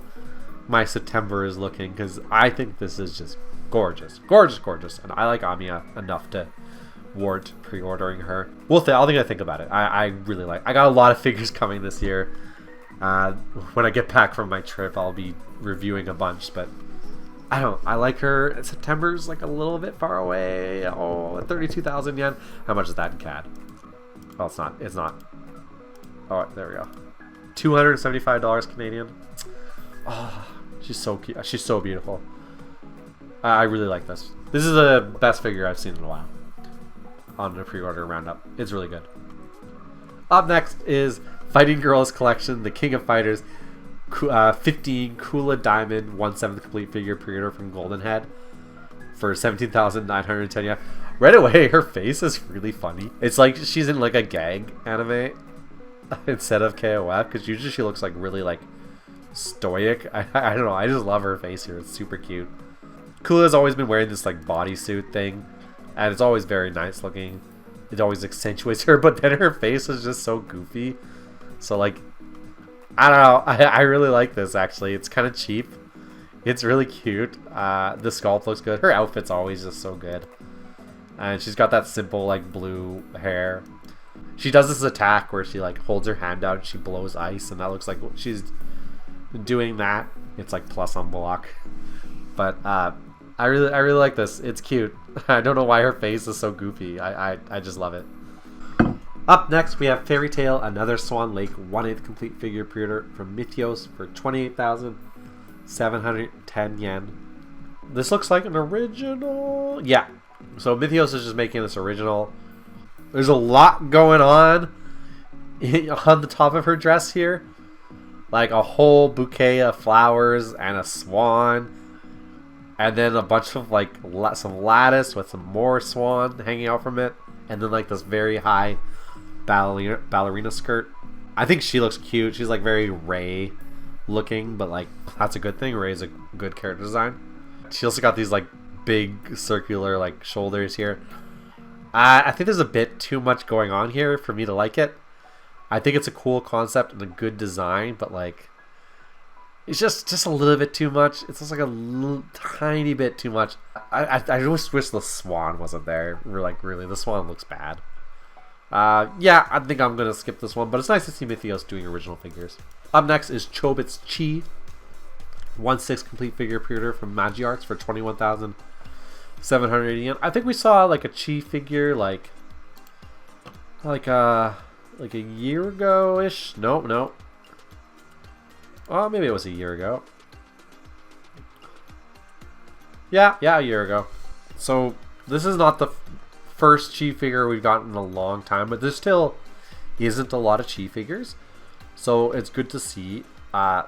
my September is looking, because I think this is just gorgeous. Gorgeous, gorgeous. And I like Amiya enough to warrant pre-ordering her. I'll think about it. I really like. I got a lot of figures coming this year. When I get back from my trip, I'll be reviewing a bunch, but I like her. September's like a little bit far away. Oh, 32,000 yen. How much is that in CAD? Oh, it's not. Oh, there we go. $275 Canadian. Oh, she's so cute. She's so beautiful. I really like this. This is the best figure I've seen in a while on the pre-order roundup. It's really good. Up next is Fighting Girls Collection, the King of Fighters, 15 Kula Diamond 1/7 complete figure pre-order from Golden Head for 17,910 yen. Right away, her face is really funny. It's like she's in like a gag anime instead of KOF, because usually she looks like really like stoic. I don't know. I just love her face here. It's super cute. Kula's always been wearing this like bodysuit thing, and it's always very nice looking. It always accentuates her, but then her face is just so goofy. So like, I don't know. I really like this actually. It's kind of cheap. It's really cute. The sculpt looks good. Her outfit's always just so good. And she's got that simple like blue hair. She does this attack where she like holds her hand out and she blows ice, and that looks like she's doing that. It's like plus on block. But I really like this. It's cute. I don't know why her face is so goofy. I just love it. Up next, we have Fairy Tail, another Swan Lake 1/8 complete figure pre-order from Mythios for 28,710 yen. This looks like an original. Yeah. So Mythios is just making this original. There's a lot going on the top of her dress here. Like a whole bouquet of flowers and a swan. And then a bunch of like some lattice with some more swan hanging out from it. And then like this very high ballerina skirt. I think she looks cute. She's like very Rei looking, but like that's a good thing. Rei's a good character design. She also got these like big circular like shoulders here. I think there's a bit too much going on here for me to like it. I think it's a cool concept and a good design, but like it's just a little bit too much. It's just like a little tiny bit too much. I just wish the swan wasn't there. We're like, really, the swan looks bad. Yeah, I think I'm gonna skip this one, but it's nice to see Mythios doing original figures. Up next is Chobits Chi, 1/6 complete figure pre-order from Magi Arts for 21,780 yen. I think we saw like a Chi figure like a year ago ish. No. Oh, maybe it was a year ago. Yeah, a year ago. So this is not the first Chi figure we've gotten in a long time, but there still isn't a lot of Chi figures. So it's good to see. Her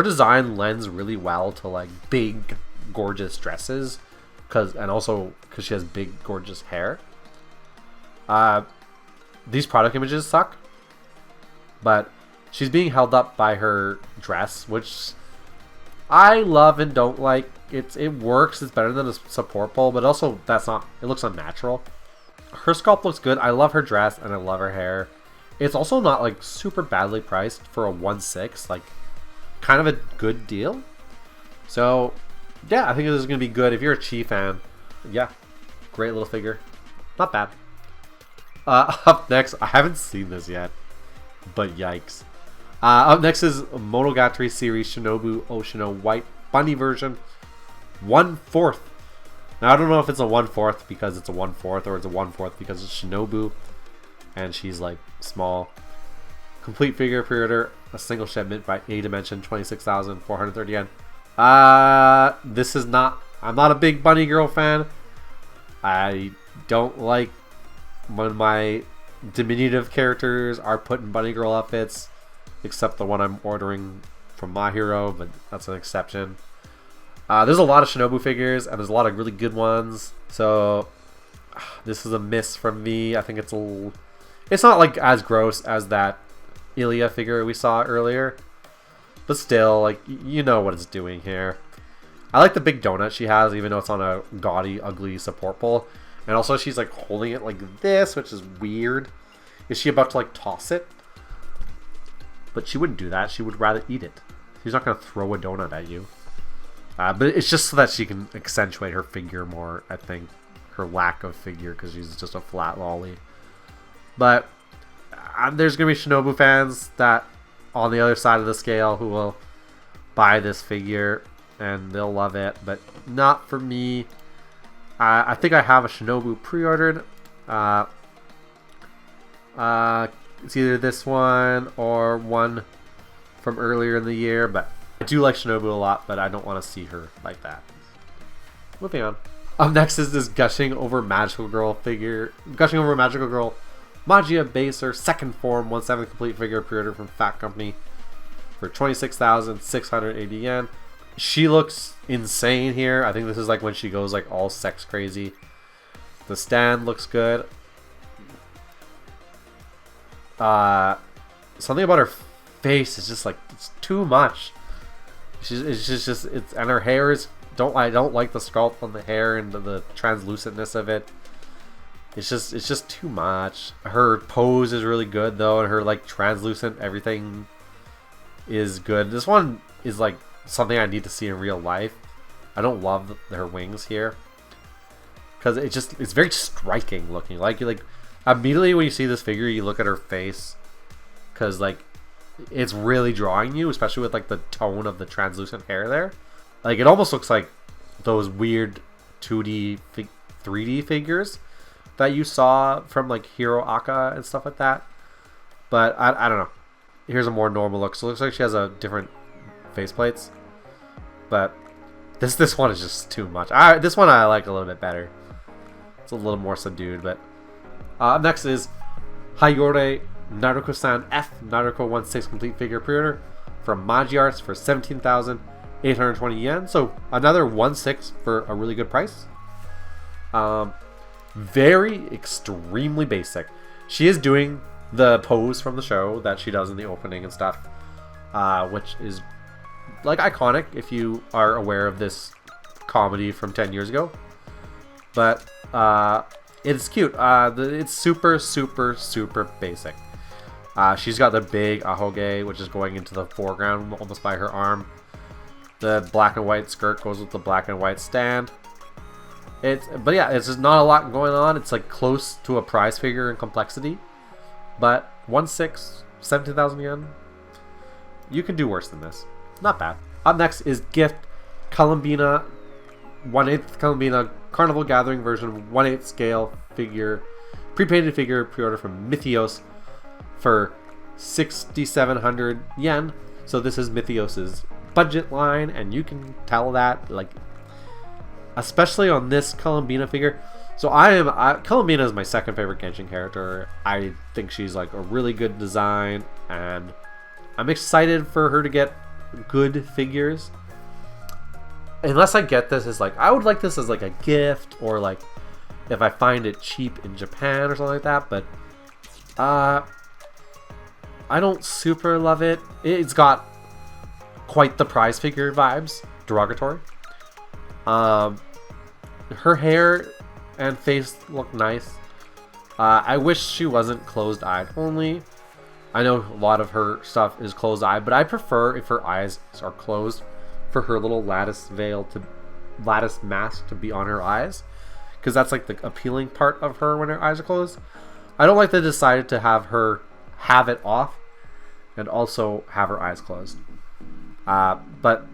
design lends really well to like big, gorgeous dresses, and also because she has big, gorgeous hair. These product images suck, but she's being held up by her dress, which I love and don't like. It works. It's better than a support pole, but also it looks unnatural. Her sculpt looks good. I love her dress and I love her hair. It's also not like super badly priced for a 1/6, like kind of a good deal. So yeah, I think this is gonna be good if you're a Chi fan. Yeah, great little figure, not bad. Up next, I haven't seen this yet, but yikes. Up next is Monogatari series Shinobu Oshino White Bunny version, 1/4. Now I don't know if it's a 1/4 because it's a 1/4 or it's a 1/4 because it's Shinobu and she's like small. Complete figure pre-order, a single shipment by A Dimension, 26,430 yen. This is not. I'm not a big bunny girl fan. I don't like when my diminutive characters are put in bunny girl outfits, except the one I'm ordering from My Hero, but that's an exception. There's a lot of Shinobu figures, and there's a lot of really good ones, so this is a miss from me. I think it's not like as gross as that Ilya figure we saw earlier, but still, like, you know what it's doing here. I like the big donut she has, even though it's on a gaudy, ugly support pole. And also she's like holding it like this, which is weird. Is she about to like toss it? But she wouldn't do that. She would rather eat it. She's not going to throw a donut at you. But it's just so that she can accentuate her figure more, I think. her lack of figure because she's just a flat lolly. But there's gonna be Shinobu fans that on the other side of the scale who will buy this figure and they'll love it, but not for me. I think I have a Shinobu pre-ordered. It's either this one or one from earlier in the year, but I do like Shinobu a lot, but I don't want to see her like that. Moving on. Up next is this Gushing Over Magical Girl figure. Gushing Over Magical Girl Magia Baser second form 1/7 complete figure pre-order from Fat Company for 26,680 yen. She looks insane here. I think this is like when she goes like all sex crazy. The stand looks good. Something about her face is just like, it's too much. And her hair is, I don't like the sculpt on the hair and the translucentness of it. It's just too much. Her pose is really good though, and her like translucent everything is good. This one is like something I need to see in real life. I don't love her wings here because it's very striking looking. Like immediately when you see this figure, you look at her face because like it's really drawing you, especially with like the tone of the translucent hair there. Like it almost looks like those weird 2D 3D figures that you saw from like Hiro Aka and stuff like that. But I don't know. Here's a more normal look. So it looks like she has a different faceplates. But this one is just too much. This one I like a little bit better. It's a little more subdued. But next is Hayore Naruko-san F Naruko 1/6 complete figure pre-order from Maji Arts for 17,820 yen. So another 1/6 for a really good price. Very extremely basic. She is doing the pose from the show that she does in the opening and stuff, which is like iconic if you are aware of this comedy from 10 years ago. But it's cute. It's super basic. She's got the big ahoge, which is going into the foreground almost by her arm. The black and white skirt goes with the black and white stand. But yeah, it's just not a lot going on. It's like close to a prize figure in complexity. But 1/6, 17,000 yen. You can do worse than this. Not bad. Up next is Gift Columbina 1/8 Columbina Carnival Gathering version 1/8 scale figure, pre-painted figure pre-order from Mythios for 6,700 yen. So this is Mythios's budget line, and you can tell that, like, especially on this Columbina figure. So Columbina is my second favorite Genshin character. I think she's like a really good design, and I'm excited for her to get good figures. Unless I get this as like, I would like this as like a gift, or like if I find it cheap in Japan or something like that. But I don't super love it. It's got quite the prize figure vibes, derogatory. Her hair and face look nice. I wish she wasn't closed-eyed only. I know a lot of her stuff is closed-eyed, but I prefer if her eyes are closed for her little lattice mask to be on her eyes, because that's like the appealing part of her when her eyes are closed. I don't like they decided to have her have it off and also have her eyes closed. But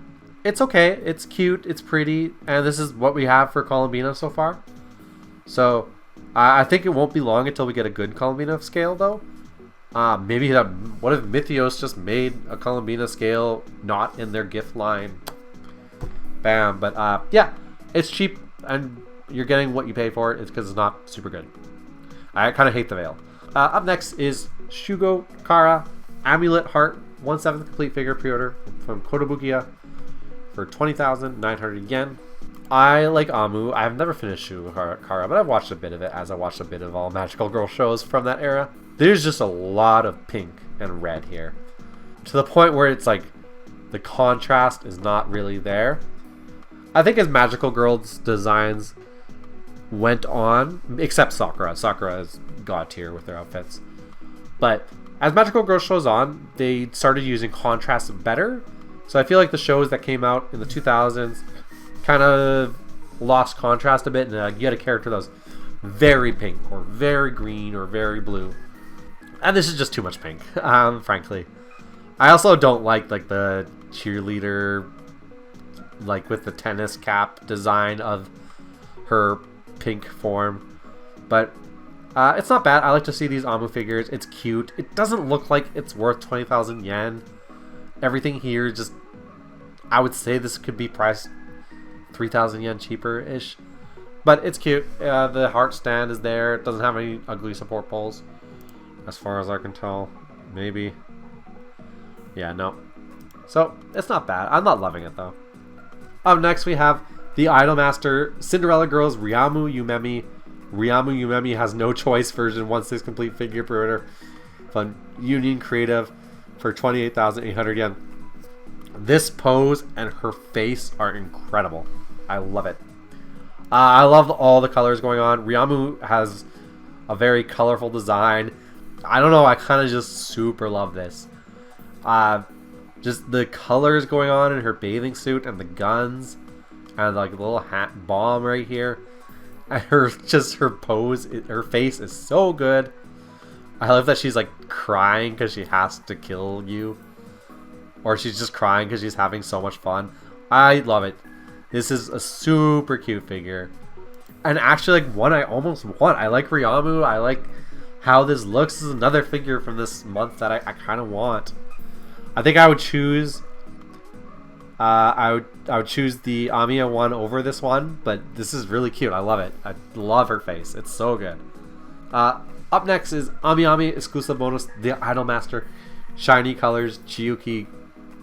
it's okay. It's cute. It's pretty. And this is what we have for Columbina so far. So I think it won't be long until we get a good Columbina scale, though. Maybe what if Mythios just made a Columbina scale not in their gift line? Bam. But yeah, it's cheap and you're getting what you pay for it. It's because it's not super good. I kind of hate the veil. Up next is Shugo Kara Amulet Heart 1/7 complete figure pre-order from Kotobukiya for 20,900 yen. I like Amu. I've never finished Shugo Kara, but I've watched a bit of it, as I watched a bit of all Magical Girl shows from that era. There's just a lot of pink and red here, to the point where it's like the contrast is not really there. I think as Magical Girl's designs went on, except Sakura is god tier with their outfits, but as Magical Girl shows on, they started using contrast better. So I feel like the shows that came out in the 2000s kind of lost contrast a bit, and you had a character that was very pink or very green or very blue. And this is just too much pink, frankly. I also don't like the cheerleader, like with the tennis cap design of her pink form. But it's not bad. I like to see these Amu figures. It's cute. It doesn't look like it's worth 20,000 yen. Everything here just, I would say this could be priced 3,000 yen cheaper-ish. But it's cute. The heart stand is there. It doesn't have any ugly support poles, as far as I can tell. Maybe. Yeah, no. So, it's not bad. I'm not loving it, though. Up next, we have the Idolmaster Cinderella Girls Ryamu Yumemi. Ryamu Yumemi has no choice version 1/6 complete figure pre-order from Union Creative for 28,800 yen. This pose and her face are incredible. I love it. I love all the colors going on. Ryamu has a very colorful design. I don't know, I kind of just super love this. Just the colors going on in her bathing suit and the guns and like the little hat bomb right here. And her pose, her face is so good. I love that she's like crying because she has to kill you. Or she's just crying because she's having so much fun. I love it. This is a super cute figure. And actually, like, one I almost want. I like Ryamu. I like how this looks. This is another figure from this month that I kind of want. I think I would choose... I would choose the Amiya one over this one. But this is really cute. I love it. I love her face. It's so good. Up next is Amiami exclusive bonus, the Idolmaster Shiny Colors Chiyuki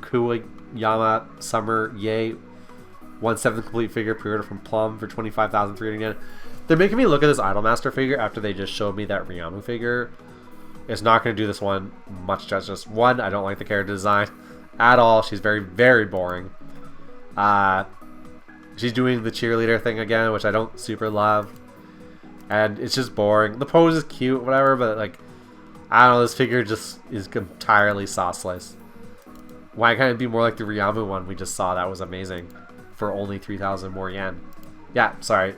Kuwayama Summer Yay 1/7 complete figure pre-order from Plum for 25,300 yen. They're making me look at this Idolmaster figure after they just showed me that Ryamu figure. It's not going to do this one much justice. One, I don't like the character design at all. She's very, very boring. She's doing the cheerleader thing again, which I don't super love. And it's just boring. The pose is cute, whatever, but like, I don't know, this figure just is entirely sauceless. Why can't it be more like the Ryamu one we just saw? That was amazing. For only 3,000 more yen. Yeah, sorry.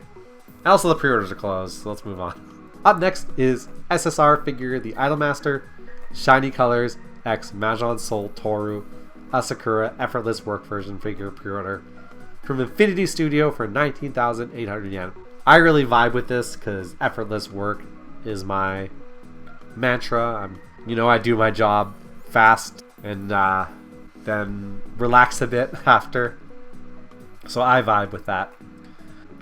Also, the pre-orders are closed, so let's move on. Up next is SSR figure, the Idolmaster Shiny Colors X Mahjong Soul Toru Asakura Effortless Work version figure pre-order from Infinity Studio for 19,800 yen. I really vibe with this because effortless work is my mantra. I do my job fast and then relax a bit after. So I vibe with that.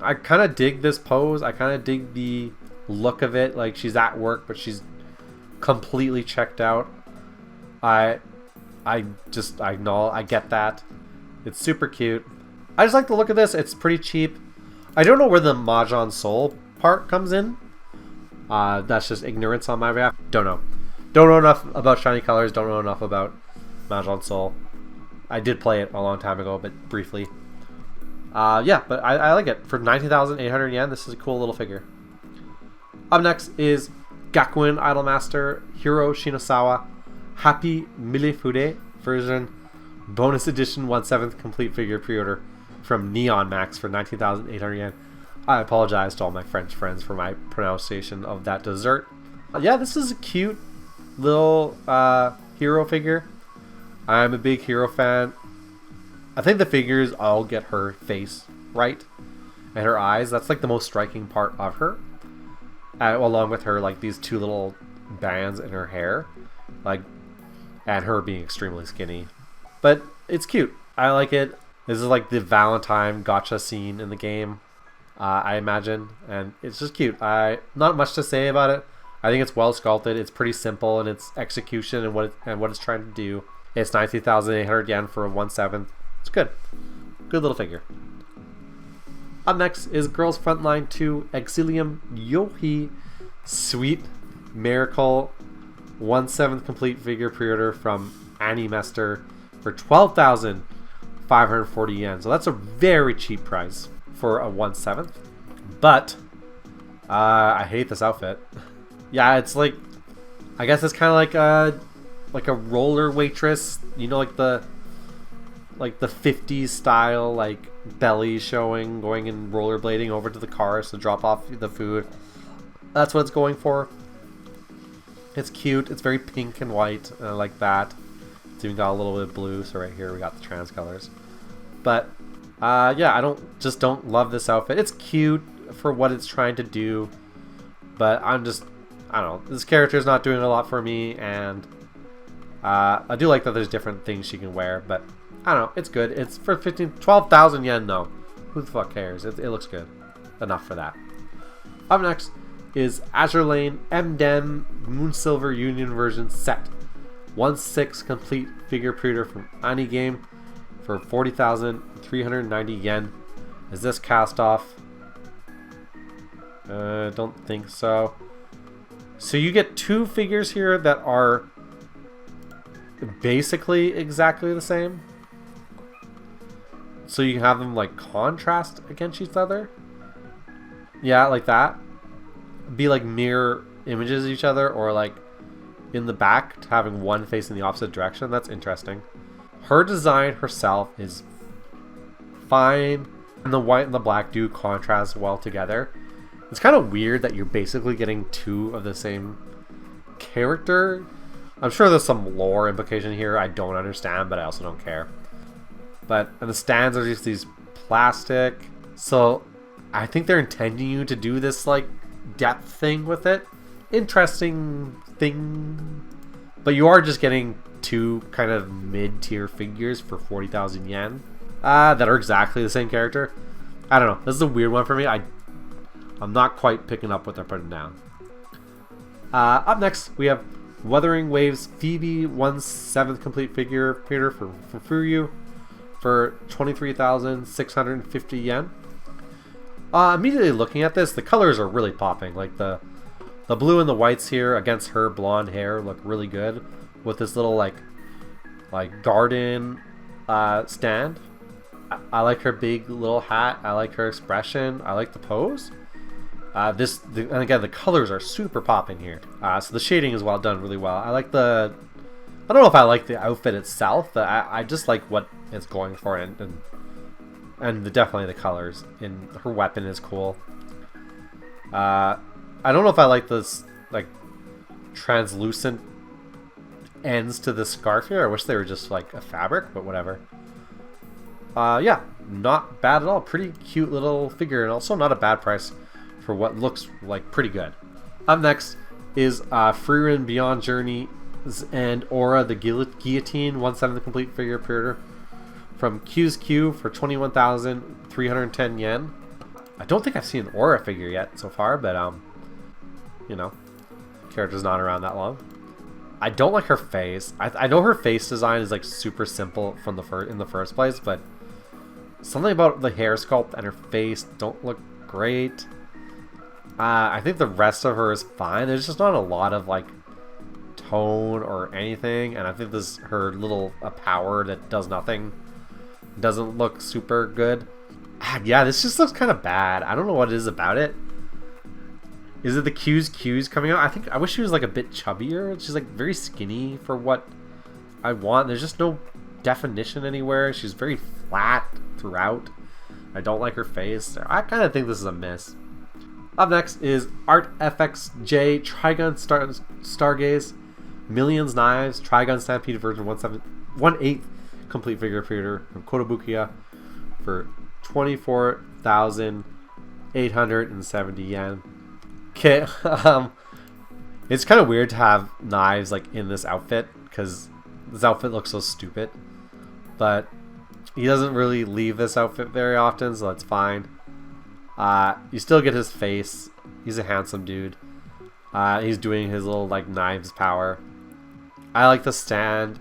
I kind of dig this pose. I kind of dig the look of it. Like, she's at work, but she's completely checked out. I get that. It's super cute. I just like the look of this. It's pretty cheap. I don't know where the Mahjong Soul part comes in. That's just ignorance on my behalf. Don't know. Don't know enough about Shiny Colors. Don't know enough about Mahjong Soul. I did play it a long time ago, but briefly. Yeah, but I like it. For 19,800 yen, this is a cool little figure. Up next is Gakuen Idolmaster Hiro Shinosawa Happy Milefude version bonus edition 1/7 complete figure pre-order from Neon Max for 19,800 yen. I apologize to all my French friends for my pronunciation of that dessert. Yeah, this is a cute little hero figure. I'm a big hero fan. I think the figures all get her face right and her eyes. That's like the most striking part of her. Along with her, like, these two little bands in her hair, like, and her being extremely skinny. But it's cute. I like it. This is like the Valentine gotcha scene in the game, I imagine, and it's just cute. Not much to say about it. I think it's well sculpted. It's pretty simple in its execution and what it's trying to do. It's 19,800 yen for a 1/7. It's good. Good little figure. Up next is Girls Frontline 2 Exilium Yohi Sweet Miracle 1/7 complete figure pre-order from Animester for 12,540 yen. So that's a very cheap price for a 1/7. But I hate this outfit. Yeah, it's like, I guess it's kind of like a roller waitress. You know, like the like the 50s style, like belly showing, going and rollerblading over to the cars to drop off the food. That's what it's going for. It's cute. It's very pink and white, and I like that. It's even got a little bit of blue, so right here we got the trans colors. But yeah, I don't love this outfit. It's cute for what it's trying to do, but I don't know. This character is not doing a lot for me, and I do like that there's different things she can wear, but I don't know. It's good. It's for 12,000 yen though. Who the fuck cares? It looks good. Enough for that. Up next is Azure Lane M-Den Moonsilver Union version set. 1/6 complete figure pre-order from NIKKE for 40,390 yen. Is this cast off? Don't think so. So you get two figures here that are basically exactly the same. So you can have them like contrast against each other. Yeah, like that. Be like mirror images of each other, or like in the back having one facing the opposite direction. That's interesting. Her design herself is fine, and the white and the black do contrast well together. It's kind of weird that you're basically getting two of the same character. I'm sure there's some lore implication here I don't understand, but I also don't care. And the stands are just these plastic, so I think they're intending you to do this like depth thing with it. Interesting thing. But you are just getting two kind of mid-tier figures for 40,000 yen that are exactly the same character. I don't know. This is a weird one for me. I'm not quite picking up what they're putting down. Up next, we have Wuthering Waves Phoebe 1/7 complete figure pre-order for Furyu for 23,650 yen. Immediately looking at this, the colors are really popping. Like the blue and the whites here against her blonde hair look really good with this little like garden stand. I like her big little hat. I like her expression. I like the pose. And again, the colors are super popping here. So the shading is well done, really well. I don't know if I like the outfit itself, but I just like what it's going for, and definitely the colors. And her weapon is cool. I don't know if I like this like translucent ends to the scarf here. I wish they were just like a fabric, but whatever. Yeah, not bad at all. Pretty cute little figure, and also not a bad price for what looks like pretty good. Up next is Freerun Beyond Journeys and Aura the Guillotine 1/7 complete figure pre-order from Q's Q for 21,310 yen. I don't think I've seen an Aura figure yet so far, but you know, character's not around that long. I don't like her face. I know her face design is like super simple from in the first place, but something about the hair sculpt and her face don't look great. I think the rest of her is fine. There's just not a lot of like tone or anything, and I think her little power that does nothing doesn't look super good. Yeah, this just looks kind of bad. I don't know what it is about it. Is it the Q's coming out? I wish she was like a bit chubbier. She's like very skinny for what I want. There's just no definition anywhere. She's very flat throughout. I don't like her face. I kind of think this is a miss. Up next is Art FXJ Trigun Stargaze Millions Knives Trigun Stampede version 1/8 complete figure pre-order from Kotobukiya for 24,870 yen. Okay, it's kind of weird to have knives like in this outfit because this outfit looks so stupid, but he doesn't really leave this outfit very often, so that's fine. You still get his face. He's a handsome dude. He's doing his little like knives power. I like the stand.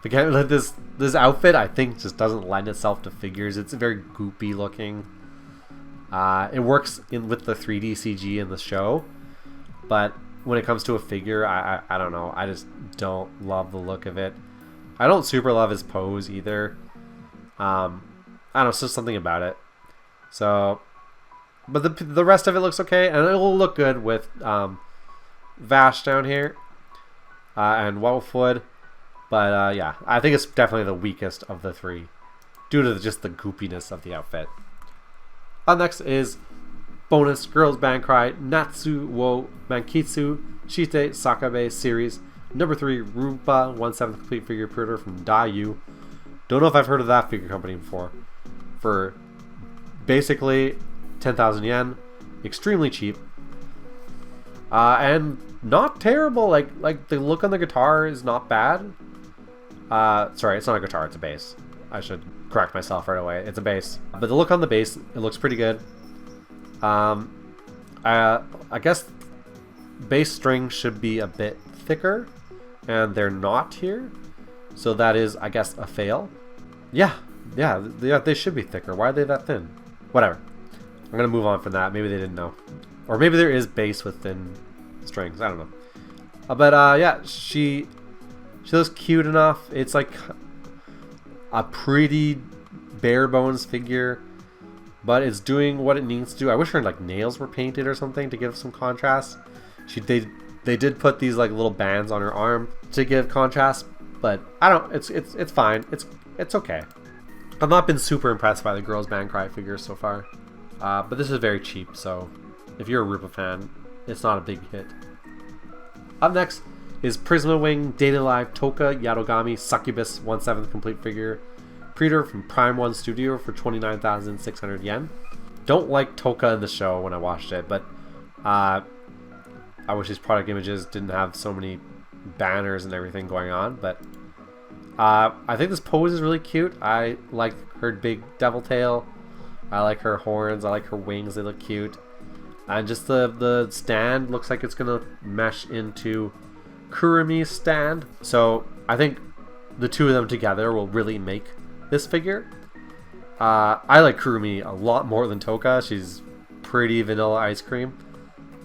Again, this outfit I think just doesn't lend itself to figures. It's very goopy looking. It works with the 3D CG in the show, but when it comes to a figure, I don't know. I just don't love the look of it. I don't super love his pose either. I don't know. It's just something about it. So. But the rest of it looks okay, and it will look good with Vash down here and Wolfwood. But yeah, I think it's definitely the weakest of the three. due to just the goopiness of the outfit. Up next is bonus Girls Band Cry Natsu wo Mankitsu Shite Sakabe series number 3 Rupa 1/7 complete figure pre-order from Dayu. Don't know if I've heard of that figure company before. For basically 10,000 yen, extremely cheap, and not terrible. Like the look on the guitar is not bad. Sorry, it's not a guitar, it's a bass. I should correct myself right away. It's a bass, but the look on the bass, it looks pretty good. I guess bass strings should be a bit thicker, and they're not here, so that is, I guess, a fail. Yeah, they should be thicker. Why are they that thin? Whatever. I'm gonna move on from that. Maybe they didn't know, or maybe there is bass with thin strings. I don't know. But yeah, she looks cute enough. It's like a pretty bare bones figure, but it's doing what it needs to do. I wish her like nails were painted or something to give some contrast. They did put these like little bands on her arm to give contrast, but I don't. It's fine. It's okay. I've not been super impressed by the Girls Band Cry figures so far, but this is very cheap. So if you're a Rupa fan, it's not a big hit. Up next is Prisma Wing Data Live Toka Yadogami Succubus 1/7 complete figure pre-order from Prime One Studio for 29,600 yen. Don't like Toka in the show when I watched it, but I wish these product images didn't have so many banners and everything going on. But I think this pose is really cute. I like her big devil tail. I like her horns. I like her wings. They look cute. And just the stand looks like it's gonna mesh into Kurumi's stand. So I think the two of them together will really make this figure. I like Kurumi a lot more than Toka. She's pretty vanilla ice cream,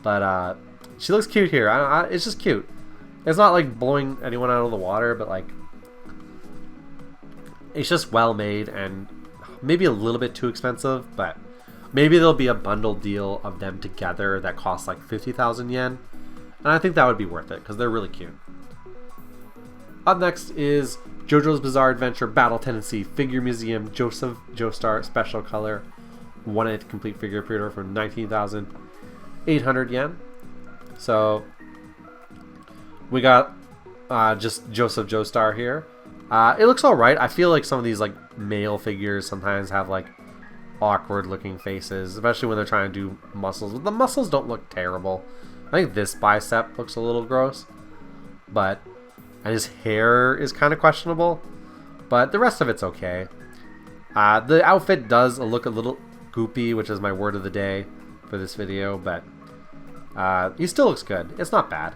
but she looks cute here. It's just cute. It's not like blowing anyone out of the water, but like it's just well made and maybe a little bit too expensive. But maybe there'll be a bundle deal of them together that costs like 50,000 yen, and I think that would be worth it because they're really cute. Up next is JoJo's Bizarre Adventure Battle Tendency Figure Museum Joseph Joestar Special Color 1/8 complete figure pre-order for 19,800 yen. So we got just Joseph Joestar here. It looks alright. I feel like some of these like male figures sometimes have like awkward looking faces, especially when they're trying to do muscles. The muscles don't look terrible. I think this bicep looks a little gross, and his hair is kind of questionable, but the rest of it's okay. The outfit does look a little goopy, which is my word of the day for this video, but he still looks good. It's not bad,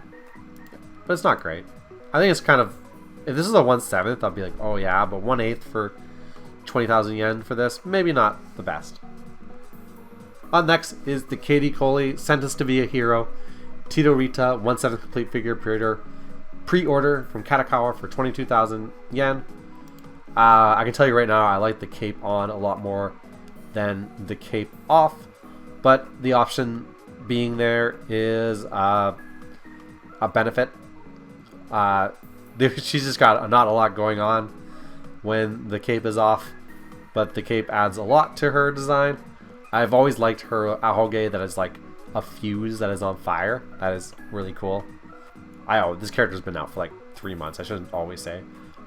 but it's not great. I think it's kind of, if this is a 1/7, I'll be like, oh yeah, but 1/8 for 20,000 yen for this, maybe not the best. Up next is the Katie Coley Sentenced to Be a Hero Tito Rita 1/7 complete figure pre-order from Katakawa for 22,000 yen. I can tell you right now, I like the cape on a lot more than the cape off, but the option being there is a benefit. She's just got not a lot going on when the cape is off, but the cape adds a lot to her design. I've always liked her ahoge that is like a fuse that is on fire. That is really cool. This character's been out for like 3 months. I shouldn't always say.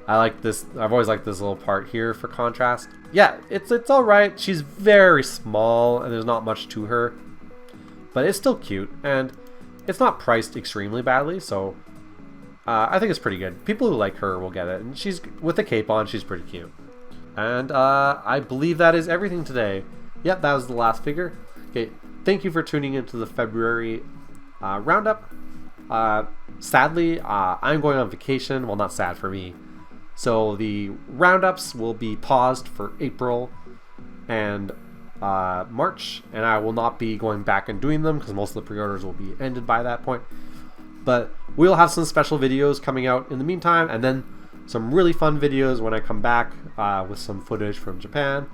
I like this. I've always liked this little part here for contrast. Yeah, it's all right. She's very small and there's not much to her, but it's still cute and it's not priced extremely badly. So I think it's pretty good. People who like her will get it, and she's with the cape on. She's pretty cute. And I believe that is everything today. Yep, that was the last figure. Okay, thank you for tuning into the February roundup. Sadly, I'm going on vacation. Well, not sad for me. So the roundups will be paused for April and March, and I will not be going back and doing them because most of the pre-orders will be ended by that point. But we'll have some special videos coming out in the meantime, and then some really fun videos when I come back with some footage from Japan.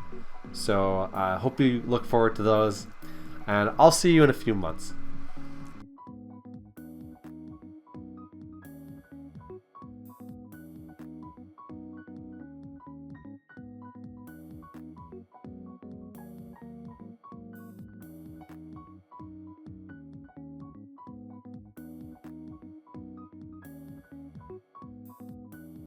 So I hope you look forward to those, and I'll see you in a few months.